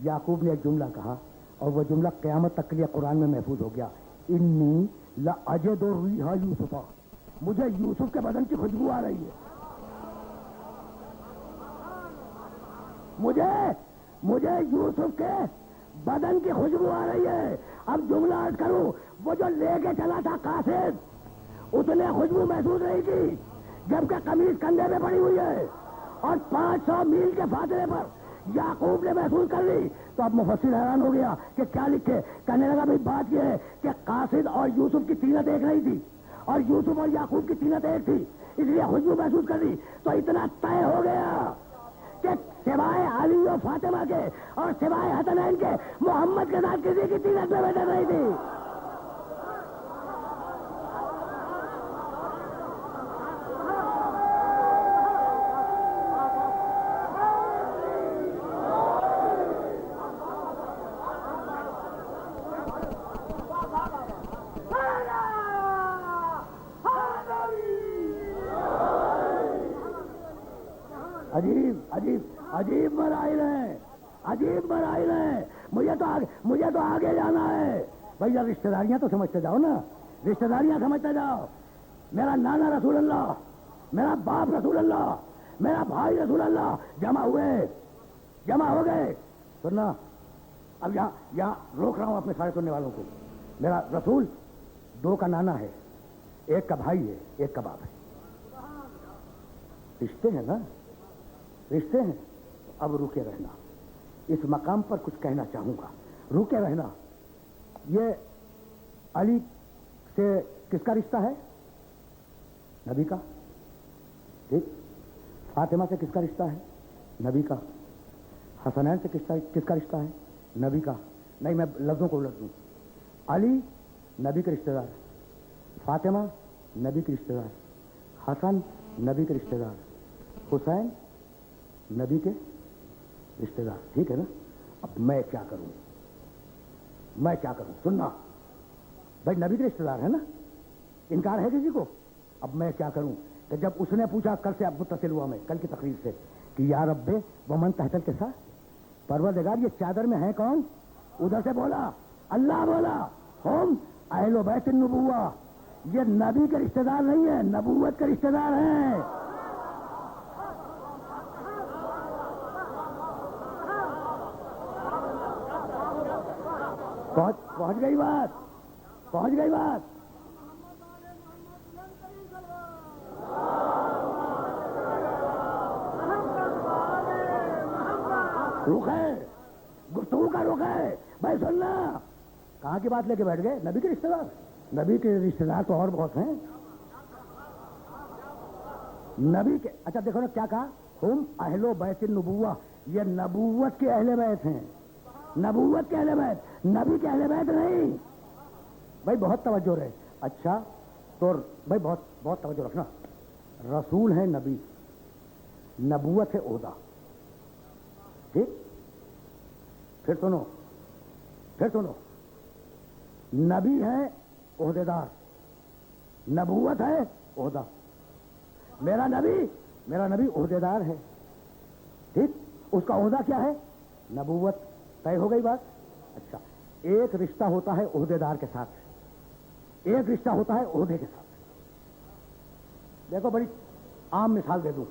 یعقوب نے ایک جملہ کہا، اور وہ جملہ قیامت تک کے لیے قرآن میں محفوظ ہو گیا، انی لاجد ریح یوسف، مجھے یوسف کے بدن کی خوشبو آ رہی ہے، مجھے یوسف کے بدن کی خوشبو آ رہی ہے۔ اب جملہ عرض کروں، وہ جو لے کے چلا تھا قاصد، اس نے خوشبو محسوس نہیں کی، جبکہ قمیص کندھے پہ پڑی ہوئی ہے، اور 500 میل کے فاصلے پر یعقوب نے محسوس کر لی۔ تو اب مفسر حیران ہو گیا کہ کیا لکھے، کہنے لگا بھائی بات یہ ہے کہ قاصد اور یوسف کی طینت ایک نہیں تھی، اور یوسف اور یعقوب کی طینت ایک تھی، اس لیے خوشبو محسوس کر لی۔ تو اتنا طے ہو گیا کہ سوائے علی و فاطمہ کے اور سوائے حسنین کے محمد کے ساتھ کسی کی طینت میں بیٹھ نہیں تھی۔ عجیب مراحل ہیں، عجیب مراحل ہیں۔ مجھے تو آگے جانا ہے بھائی، جب رشتہ داریاں تو سمجھتے جاؤ نا، رشتہ داریاں سمجھتے جاؤ۔ میرا نانا رسول اللہ، میرا باپ رسول اللہ، میرا بھائی رسول اللہ جمع ہو گئے۔ سننا، اب یہاں روک رہا ہوں اپنے سارے سننے والوں کو۔ میرا رسول 2 کا نانا ہے، 1 کا بھائی ہے، 1 کا باپ ہے، رشتے ہیں نا، رشتے ہیں۔ اب روکے رہنا، اس مقام پر کچھ کہنا چاہوں گا، روکے رہنا۔ یہ علی سے کس کا رشتہ ہے؟ نبی کا، ٹھیک؟ فاطمہ سے کس کا رشتہ ہے؟ نبی کا۔ حسنین سے کس کا رشتہ ہے؟ نبی کا۔ نہیں، میں لفظوں کو الٹ دوں، علی نبی کے رشتہ دار، فاطمہ نبی کے رشتہ دار، حسن نبی کے رشتہ دار، حسین نبی کے رشتہ دار، ٹھیک ہے نا؟ اب میں کیا کروں؟ سننا بھائی، نبی کے رشتہ دار ہے نا، انکار ہے کسی کو؟ اب میں کیا کروں کہ جب اس نے پوچھا، کل سے اب متصل ہوا میں کل کی تقریر سے، کہ یا رب ومن تحت الکساء، پروردگار یہ چادر میں ہے کون؟ ادھر سے بولا، اللہ بولا، ہم اہل بیت النبوہ، یہ نبی کے رشتہ دار نہیں ہے، نبوت کے رشتہ دار ہیں۔ پہنچ گئی بات۔ رخ ہے، گفتگو کا رخ ہے بھائی، سننا۔ کہاں کی بات لے کے بیٹھ گئے؟ نبی کے رشتہ دار، نبی کے رشتہ دار تو اور بہت ہیں نبی کے۔ اچھا دیکھو نا کیا کہا، ہم اہل بیت النبوہ، یہ نبوت کے اہل بیت ہیں، نبوت کے اہل بیت، نبی کے اہل بیت نہیں بھائی، بہت توجہ رہے۔ اچھا تو بھائی بہت توجہ رکھنا، رسول ہے نبی، نبوت ہے عہدہ، ٹھیک؟ پھر سنو، نبی ہے عہدے دار، نبوت ہے عہدہ۔ میرا نبی عہدے دار ہے، ٹھیک؟ اس کا عہدہ کیا ہے؟ نبوت۔ طے ہو گئی بات؟ اچھا، ایک رشتہ ہوتا ہے عہدے دار کے ساتھ، ایک رشتہ ہوتا ہے عہدے کے ساتھ۔ دیکھو بڑی عام مثال دے دوں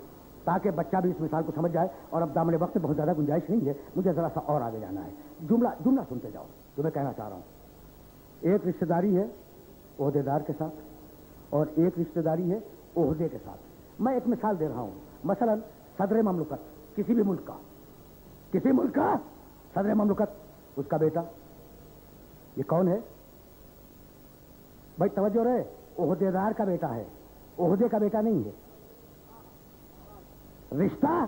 تاکہ بچہ بھی اس مثال کو سمجھ جائے، اور اب دامن وقت بہت زیادہ گنجائش نہیں ہے، مجھے ذرا سا اور آگے جانا ہے۔ جملہ سنتے جاؤ جو میں کہنا چاہ رہا ہوں۔ ایک رشتہ داری ہے عہدے دار کے ساتھ، اور ایک رشتہ داری ہے عہدے کے ساتھ۔ میں ایک مثال دے رہا ہوں، مثلا صدر مملکت کسی بھی ملک کا صدر مملکت، اس کا بیٹا، یہ کون ہے بھائی؟ توجہ رہے، عہدے دار کا بیٹا ہے، عہدے کا بیٹا نہیں ہے۔ رشتہ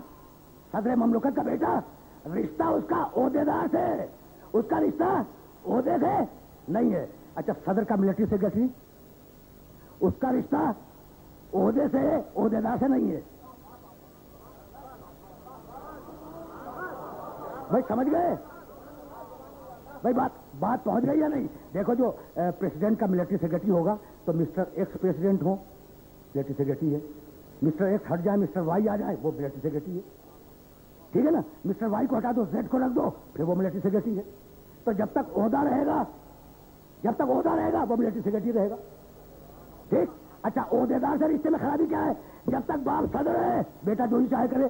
صدر مملکت کا بیٹا، رشتہ اس کا عہدے دار سے، اس کا رشتہ عہدے سے نہیں ہے۔ اچھا صدر کا ملٹری سیکرٹری، اس کا رشتہ عہدے سے عہدیدار سے نہیں ہے. بھائی سمجھ گئے؟ بھائی بات پہنچ گئی یا نہیں؟ دیکھو جو پریسیڈنٹ کا ملٹری سیکرٹری ہوگا تو مسٹر ایکس پریسیڈنٹ ہو ملٹری سیکرٹری ہے. مسٹر ایکس ہٹ جائے مسٹر وائی آ جائے وہ ملٹری سیکرٹری ہے. ٹھیک ہے نا؟ مسٹر وائی کو ہٹا دو زیڈ کو رکھ دو پھر وہ ملٹری سیکرٹری ہے. تو جب تک عہدہ رہے گا وہ ملٹری سیکرٹری رہے گا. ٹھیک. اچھا عہدیدار سے رشتے میں خرابی کیا ہے؟ جب تک باپ صدر ہے بیٹا جو ہی چاہے کرے،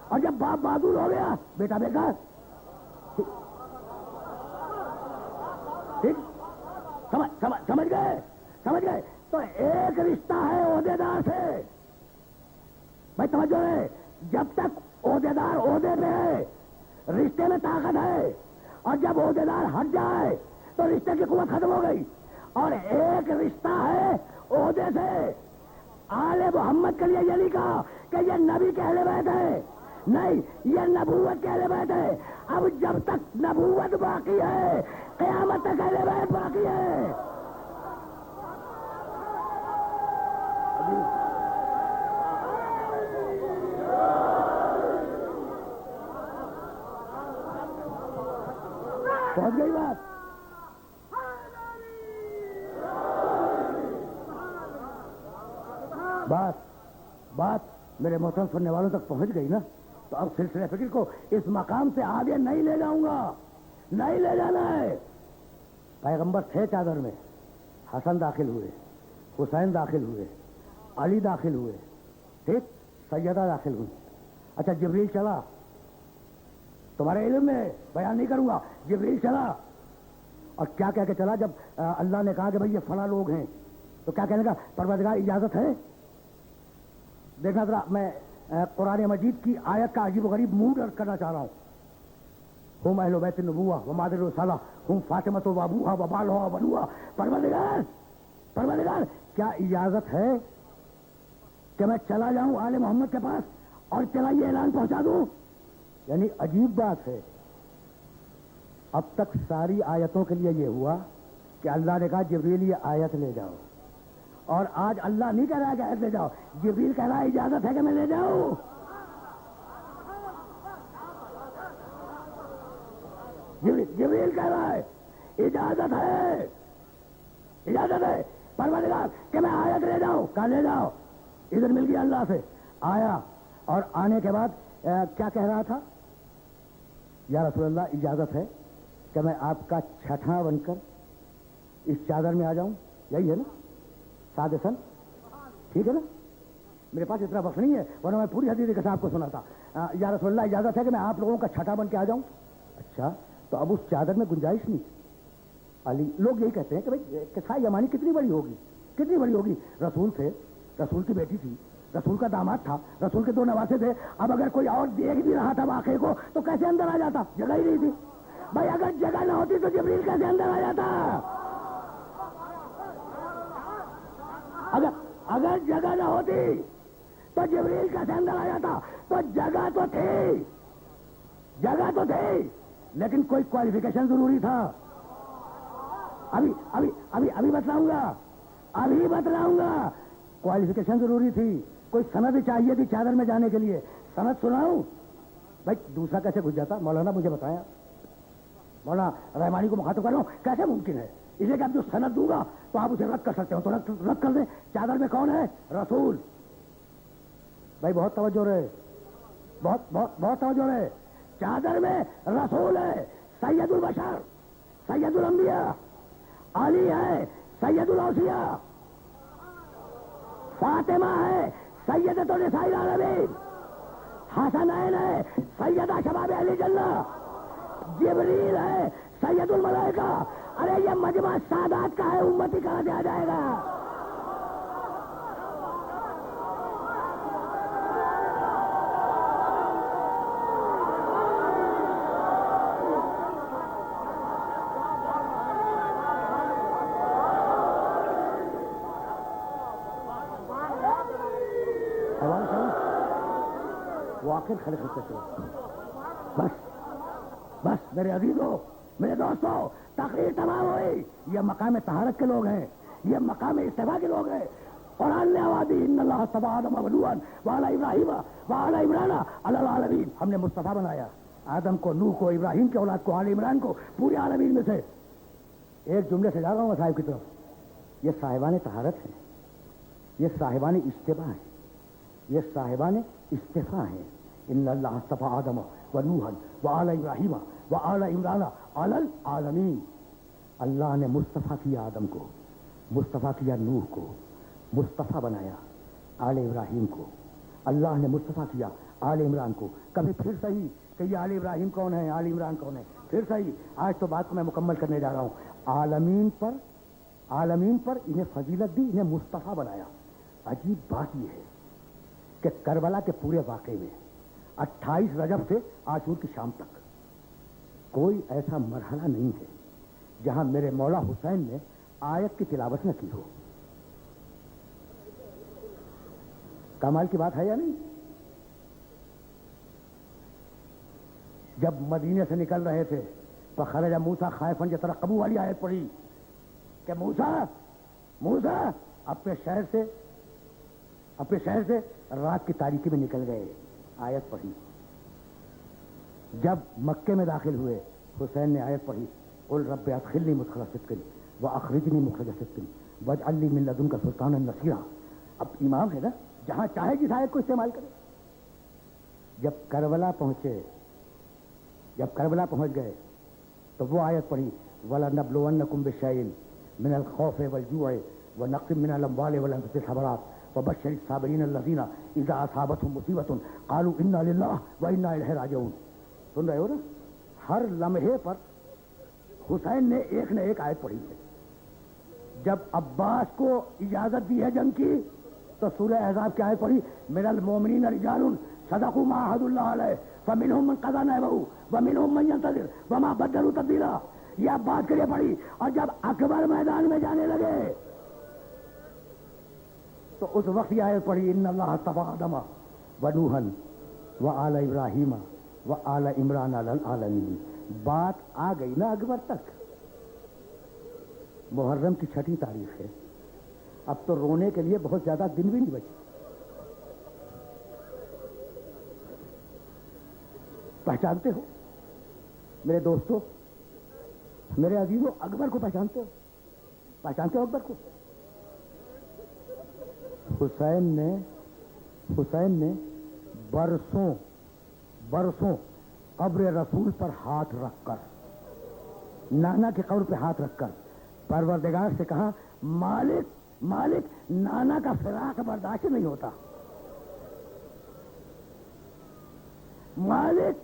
اور جب باپ بہادر ہو گیا بیٹا بیکار. ٹھیک. سمجھ گئے؟ تو ایک رشتہ ہے عہدیدار سے. بھائی توجہ ہے، جب تک عہدیدار عہدے پہ ہے رشتے میں طاقت ہے، اور جب عہدیدار ہٹ جائے تو رشتے کی قوت ختم ہو گئی. اور ایک رشتہ ہے عہدے سے. آل محمد کے لیے یہ نہیں کہا کہ یہ نبی کے اہل بیت ہے، نہیں، یہ نبوت کے اہل بیت ہے. اب جب تک نبوت باقی ہے قیامت تک اہل بیت باقی ہے. پہنچ گئی بات میرے محترم سننے والوں تک پہنچ گئی نا؟ تو اب سلسلہ فکر کو اس مقام سے آگے نہیں لے جاؤں گا، نہیں لے جانا ہے. پیغمبر تھے چادر میں، حسن داخل ہوئے، حسین داخل ہوئے، علی داخل ہوئے، ٹھیک، سیدہ داخل ہوئی. اچھا جبریل چلا، تمہارے علم میں بیان نہیں کروں گا. جبریل چلا اور کیا کہہ کے چلا؟ جب اللہ نے کہا کہ بھئی یہ فلاں لوگ ہیں تو کیا کہنے کا؟ پروردگار اجازت ہے. دیکھنا ذرا، میں قرآن مجید کی آیت کا عجیب و غریب موڈ ارد کرنا چاہ رہا ہوں. ہم اہل بیت النبوہ و مادر رسالہ ہم فاطمۃ و ابوہا و بالہا و بنوہا. پروردگار کیا اجازت ہے کہ میں چلا جاؤں آل محمد کے پاس اور چلا یہ اعلان پہنچا دوں؟ یعنی عجیب بات ہے. اب تک ساری آیتوں کے لیے یہ ہوا کہ اللہ نے کہا جبریل یہ آیت لے جاؤ، اور آج اللہ نہیں کہہ رہا ہے کہ آیت لے جاؤ، جبریل کہہ رہا ہے اجازت ہے کہ میں لے جاؤں. جبریل کہہ رہا ہے اجازت ہے پروردگار کہ میں آیت لے جاؤں. کہا لے جاؤ. ادھر مل گیا اللہ سے، آیا، اور آنے کے بعد کیا کہہ رہا تھا؟ یا رسول اللہ اجازت ہے کہ میں آپ کا چھٹا بن کر اس چادر میں آ جاؤں. یہی ہے نا سادسن؟ ٹھیک ہے نا؟ میرے پاس اتنا وقت نہیں ہے ورنہ میں پوری حدیث کے ساتھ آپ کو سناتا. یا رسول اللہ اجازت ہے کہ میں آپ لوگوں کا چھٹا بن کے آ جاؤں. اچھا تو اب اس چادر میں گنجائش نہیں. علی لوگ یہی کہتے ہیں کہ بھائی قصہ یمانی کتنی بڑی ہوگی. رسول تھے، رسول کی بیٹی تھی، رسول کا داماد تھا، رسول کے 2 نواسے تھے. اب اگر کوئی اور دیکھ بھی رہا تھا واقعے کو تو کیسے اندر آ جاتا؟ جگہ ہی نہیں تھی. بھائی اگر جگہ نہ ہوتی تو جبریل کیسے اندر آ جاتا؟ اگر جگہ نہ ہوتی تو جبریل کیسے اندر آ جاتا؟ تو جگہ تو تھی لیکن کوئی کوالیفیکیشن ضروری تھا. ابھی بتلاؤں گا. کوالیفیکیشن ضروری تھی، کوئی سند چاہیے تھی چادر میں جانے کے لیے. سند سناؤں؟ بھائی دوسرا کیسے گھس جاتا؟ مولانا مجھے بتایا، مولانا رحمانی کو مخاطب کر رہا ہوں، کیسے ممکن ہے؟ اس لیے کہ اب جو سند دوں گا تو آپ اسے رد کر سکتے ہو تو رد کر دیں. چادر میں کون ہے؟ رسول. بھائی بہت توجہ رہے، بہت توجہ رہے. چادر میں رسول ہے، سید البشر، سید الانبیاء. علی ہے سید الاوصیاء، فاطمہ ہے سیدۃ النساء العالمین، حسنین ہے سیدہ شباب اہل جنہ، جبریل ہے سید الملائکہ. ارے یہ مجمع سادات کا ہے، امتی کہاں سے آ جائے گا؟ واقع کھڑے ہوتے تھے. بس میرے عزیزوں، میرے دوستوں، تقریر تمام ہوئی. یہ مقام طہارت کے لوگ ہیں, یہ مقام استفا کے لوگ ہیں. قرآن نے آواز دی ان اللہ اصطفى آدم ونوحا وآل ابراہیم وآل عمران علی العالمین. ہم نے مصطفیٰ بنایا آدم کو, نوح کو, ابراہیم کے اولاد کو, آل عمران کو, پورے عالمین میں سے. ایک جملے سے جا رہا ہوں صاحب کی طرف. یہ صاحبان طہارت ہیں, یہ صاحبان اجتباء ہیں, یہ صاحبان استفا ہیں. ان اللہ اصطفى آدم ونوحا وآل ابراہیم وآل عمران علی العالمین. اللہ نے مصطفیٰ کیا آدم کو, مصطفیٰ کیا نوح کو, مصطفیٰ بنایا آل ابراہیم کو, اللہ نے مصطفیٰ کیا آل عمران کو. کبھی پھر صحیح کہ یہ آل ابراہیم کون ہے, آل عمران کون ہے, پھر صحیح. آج تو بات کو میں مکمل کرنے جا رہا ہوں. عالمین پر انہیں فضیلت دی, انہیں مصطفیٰ بنایا. عجیب بات یہ ہے کہ کربلا کے پورے واقعے میں 28 رجب سے عاشور کی شام تک کوئی ایسا مرحلہ نہیں ہے جہاں میرے مولا حسین نے آیت کی تلاوت نہ کی ہو. کمال کی بات ہے یا نہیں؟ جب مدینے سے نکل رہے تھے فخرج موسیٰ خائفا یترقب والی آیت پڑھی کہ موسیٰ اپنے شہر سے رات کی تاریکی میں نکل گئے. آیت پڑھی. جب مکے میں داخل ہوئے حسین نے آیت پڑھی قل رب ادخلنی مدخل صدق واخرجنی مخرج صدق واجعل لی من لدنک سلطانا نصیرا. اب امام ہے نا, جہاں چاہے جس آیت کو استعمال کرے. جب کربلا پہنچ گئے تو وہ آیت پڑھی وَلَنَبْلُوَنَّكُمْ بِشَيْءٍ مِنَ الْخَوْفِ وَالْجُوعِ وَنَقْصٍ مِنَ الْأَمْوَالِ وَالْأَنفُسِ وَالثَّمَرَاتِ وَبَشِّرِ الصَّابِرِينَ الَّذِينَ إِذَا أَصَابَتْهُمْ مُصِيبَةٌ قَالُوا إِنَّا لِلَّهِ وَإِنَّا إِلَيْهِ رَاجِعُونَ. سن رہے ہو نا؟ ہر لمحے پر حسین نے ایک نہ ایک آیت پڑھی ہے. جب عباس کو اجازت دی ہے جنگ کی تو سورہ احزاب کی آیت پڑھی من المؤمنین رجال صدقوا ما عهد الله علیہ فمنهم من قضى نحبه ومنهم من ينتظر وما بدلوا تبدیلا. یہ عباس کے لیے پڑھی. اور جب اکبر میدان میں جانے لگے تو اس وقت یہ آیت پڑھی ان اللہ اصطفى آدم ونوحا وآل ابراہیم وآل عمران علی العالمین. بات آ گئی نا اکبر تک. محرم کی 6 تاریخ ہے. اب تو رونے کے لیے بہت زیادہ دن بھی نہیں بچے. پہچانتے ہو میرے دوستوں, میرے عزیزوں, اکبر کو پہچانتے ہو اکبر کو؟ حسین نے برسوں قبر رسول پر ہاتھ رکھ کر, نانا کی قبر پہ ہاتھ رکھ کر پروردگار سے کہا مالک نانا کا فراق برداشت نہیں ہوتا. مالک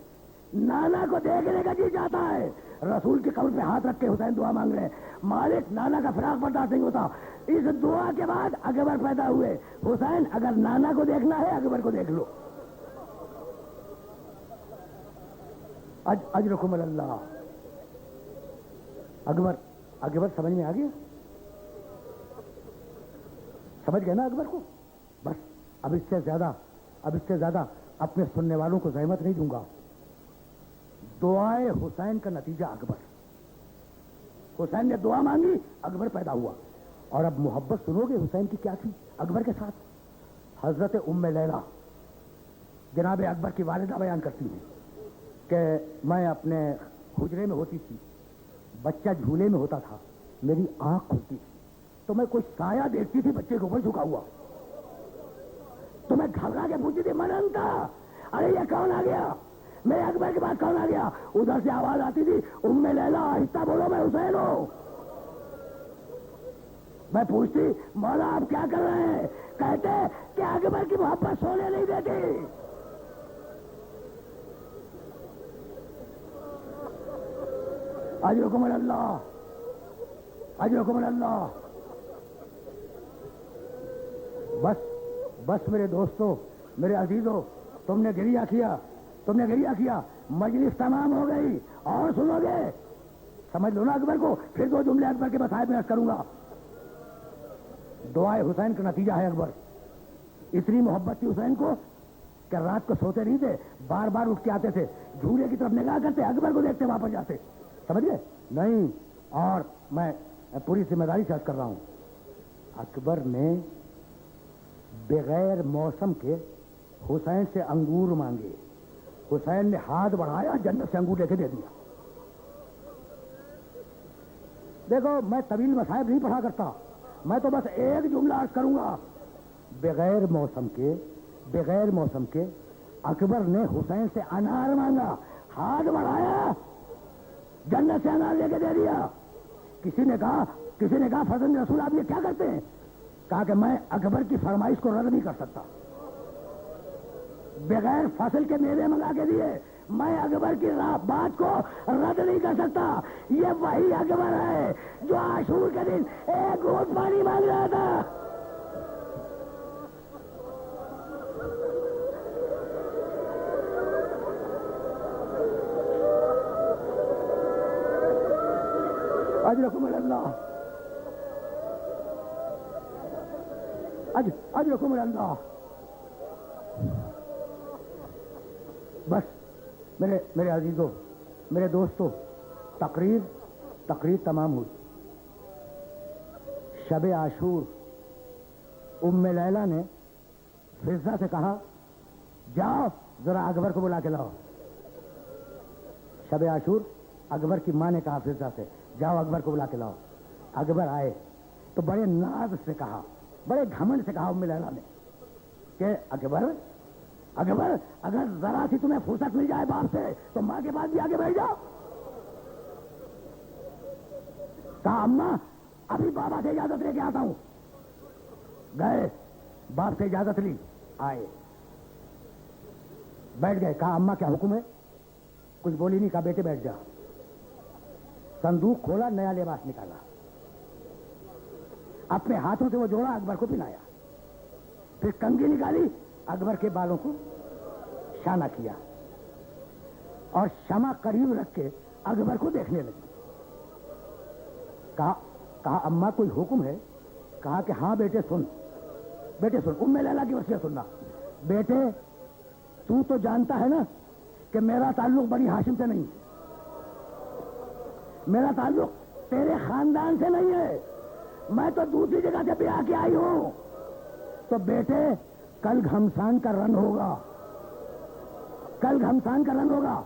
نانا کو دیکھنے کا جی چاہتا ہے. رسول کی قبر پہ ہاتھ رکھ کے حسین دعا مانگ رہے ہیں مالک نانا کا فراق برداشت نہیں ہوتا. اس دعا کے بعد اکبر پیدا ہوئے. حسین اگر نانا کو دیکھنا ہے اکبر کو دیکھ لو. اجرکم اللہ. اکبر سمجھ میں آ گیا؟ سمجھ گئے نا اکبر کو؟ بس اب اس سے زیادہ اپنے سننے والوں کو زحمت نہیں دوں گا. دعائے حسین کا نتیجہ اکبر. حسین نے دعا مانگی, اکبر پیدا ہوا. اور اب محبت سنو گے حسین کی کیا تھی اکبر کے ساتھ. حضرت ام لیلہ جناب اکبر کی والدہ بیان کرتی ہیں کہ میں اپنے حجرے میں ہوتی تھی, بچہ جھولے میں ہوتا تھا, میری آنکھ کھلتی تھی تو میں کوئی سایہ دیکھتی تھی بچے کے اوپر جھکا ہوا, تو میں گھبرا کے پوچھتی تھی من انت, ارے یہ کون آ گیا, میرے اکبر کے پاس کون آ گیا. ادھر سے آواز آتی تھی ام لیلہ آہستہ بولو میں حسین ہوں. میں پوچھتی مولا آپ کیا کر رہے ہیں, کہتے کہ اکبر کی محبت سونے نہیں دیتی. اجرکم اللہ. بس میرے دوستوں, میرے عزیزوں, تم نے گریہ کیا, مجلس تمام ہو گئی. اور سنو گے, سمجھ لو نا اکبر کو. پھر 2 جملے اکبر کے مسائل میں عرض کروں گا. دعائے حسین کا نتیجہ ہے اکبر. اتنی محبت تھی حسین کو کہ رات کو سوتے نہیں تھے, بار بار اٹھ کے آتے تھے, جھولے کی طرف نگاہ کرتے, اکبر کو دیکھتے واپس جاتے. سمجھ گئے؟ نہیں, اور میں پوری ذمہ داری سے عرض کر رہا ہوں، اکبر نے بغیر موسم کے حسین سے انگور مانگے، حسین نے ہاتھ بڑھایا، جنت سے انگور لے کے دے دیا۔ دیکھو میں طویل مصائب نہیں پڑھا کرتا، میں تو بس ایک جملہ عرض کروں گا، بغیر موسم کے اکبر نے حسین سے انار مانگا، ہاتھ بڑھایا، جنت سے انار لے کے دے دیا۔ کسی نے کہا فرزند رسول آپ یہ کیا کرتے ہیں؟ کہا کہ میں اکبر کی فرمائش کو رد نہیں کر سکتا، بغیر فصل کے میوے منگا کے دیے، میں اکبر کی بات کو رد نہیں کر سکتا۔ یہ وہی اکبر ہے جو عاشور کے دن ایک گھونٹ پانی مانگ رہا تھا۔ اجرکم اللہ، اجرکم اللہ۔ بس میرے عزیزوں، میرے دوستوں، تقریر تمام ہوئی۔ شب عاشور ام لیلہ نے فضہ سے کہا جاؤ ذرا اکبر کو بلا کے لاؤ۔ شب عاشور اکبر کی ماں نے کہا فضہ سے جاؤ اکبر کو بلا کے لاؤ۔ اکبر آئے تو بڑے ناز سے کہا، بڑے گھمنڈ سے کہا ام لیلہ نے کہ اکبر اگر ذرا سی تمہیں فرصت مل جائے باپ سے تو ماں کے پاس بھی آگے بیٹھ جاؤ۔ کہا اماں ابھی بابا سے اجازت لے کے آتا ہوں۔ گئے، باپ سے اجازت لی، آئے، بیٹھ گئے۔ کہا اماں کیا حکم ہے؟ کچھ بولی نہیں، کہا بیٹے بیٹھ جا۔ صندوق کھولا، نیا لباس نکالا، اپنے ہاتھوں سے وہ جوڑا، اکبر کو پہنایا، پھر کنگھی نکالی، اکبر کے بالوں کو شانہ کیا اور شمع قریب رکھ کے اکبر کو دیکھنے لگی۔ کہا اماں کوئی حکم ہے؟ کہا کہ ہاں بیٹے سن، ام لیلہ کی وصیت سننا۔ بیٹے تو جانتا ہے نا کہ میرا تعلق بنی ہاشم سے نہیں، میرا تعلق تیرے خاندان سے نہیں ہے، میں تو دوسری جگہ سے بیاہ کے آئی ہوں۔ تو بیٹے کل گھمسان کا رن ہوگا،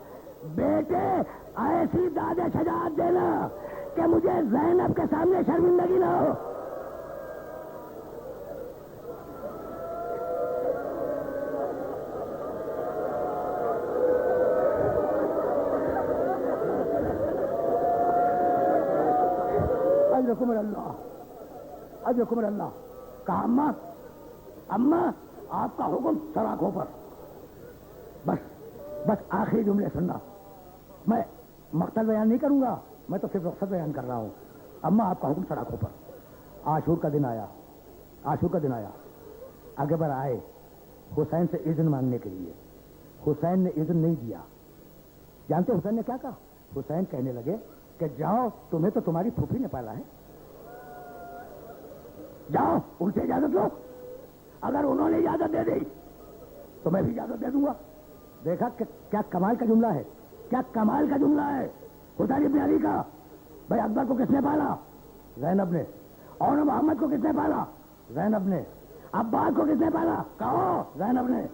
بیٹے ایسی داد شجاعت دینا کہ مجھے زینب کے سامنے شرمندگی نہ ہو۔ اجرکم اللہ۔ کہا اماں آپ کا حکم سراخوں پر۔ بس آخری جملے سننا، میں مقتل بیان نہیں کروں گا، میں تو صرف رخصت بیان کر رہا ہوں۔ اماں آپ کا حکم سراخوں پر۔ عاشور کا دن آیا، اکبر آئے حسین سے اذن مانگنے کے لیے۔ حسین نے اذن نہیں دیا۔ جانتے حسین نے کیا کہا؟ حسین کہنے لگے کہ جاؤ، تمہیں تو تمہاری پھوپھی نے پالا ہے، جاؤ ان سے اجازت لو، اگر انہوں نے اجازت دے دی تو میں بھی اجازت دے دوں گا۔ دیکھا کہ کیا کمال کا جملہ ہے، حسین ابن علی کا۔ بھائی اکبر کو کس نے پالا؟ زینب نے۔ اور محمد کو کس نے پالا؟ زینب نے۔ عباس کو کس نے پالا؟ کہو، زینب نے۔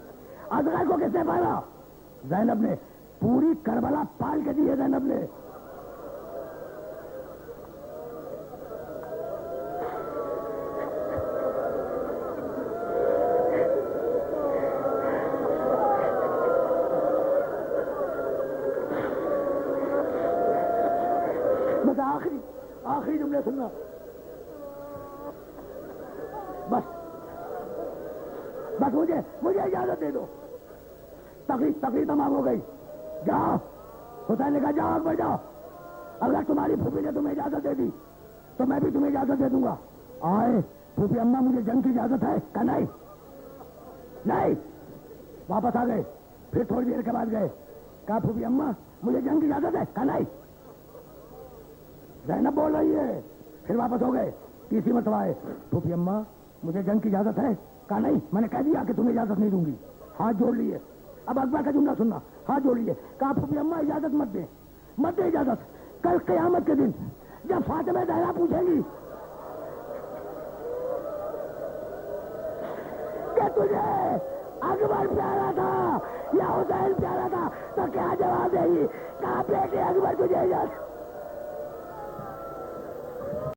اصغر کو کس نے پالا؟ زینب نے۔ پوری کربلا پال کے دی ہے زینب نے۔ آخری جملے سننا، بس مجھے اجازت دے دو۔ تقریر تمام ہو گئی، جاؤ۔ حسین نے کہا جاؤ اکبر جاؤ، اگر تمہاری پھوپھی نے تمہیں اجازت دے دی تو میں بھی تمہیں اجازت دے دوں گا۔ آئے پھوپھی اماں مجھے جنگ کی اجازت ہے؟ کہا نہیں۔ واپس آ گئے، پھر تھوڑی دیر کے بعد گئے، کہا پھوپھی اماں مجھے جنگ کی اجازت ہے؟ کہا نہیں۔ زینب بول رہی ہے، پھر واپس ہو گئے، تیسری مرتبہ آئے، پھوپھی اماں مجھے جنگ کی اجازت ہے؟ کہا نہیں، میں نے کہہ دیا کہ تمہیں اجازت نہیں دوں گی۔ ہاتھ جوڑ لیے۔ اب اکبر کا جملہ سننا، ہاتھ جوڑ لیے، کہا پھوپھی اماں اجازت مت دے اجازت، کل قیامت کے دن جب فاطمہ زہرا پوچھے گی کہ تجھے اکبر پیارا تھا یا حسین پیارا تھا تو کیا جواب دے گی؟ کہا بیٹے اکبر تجھے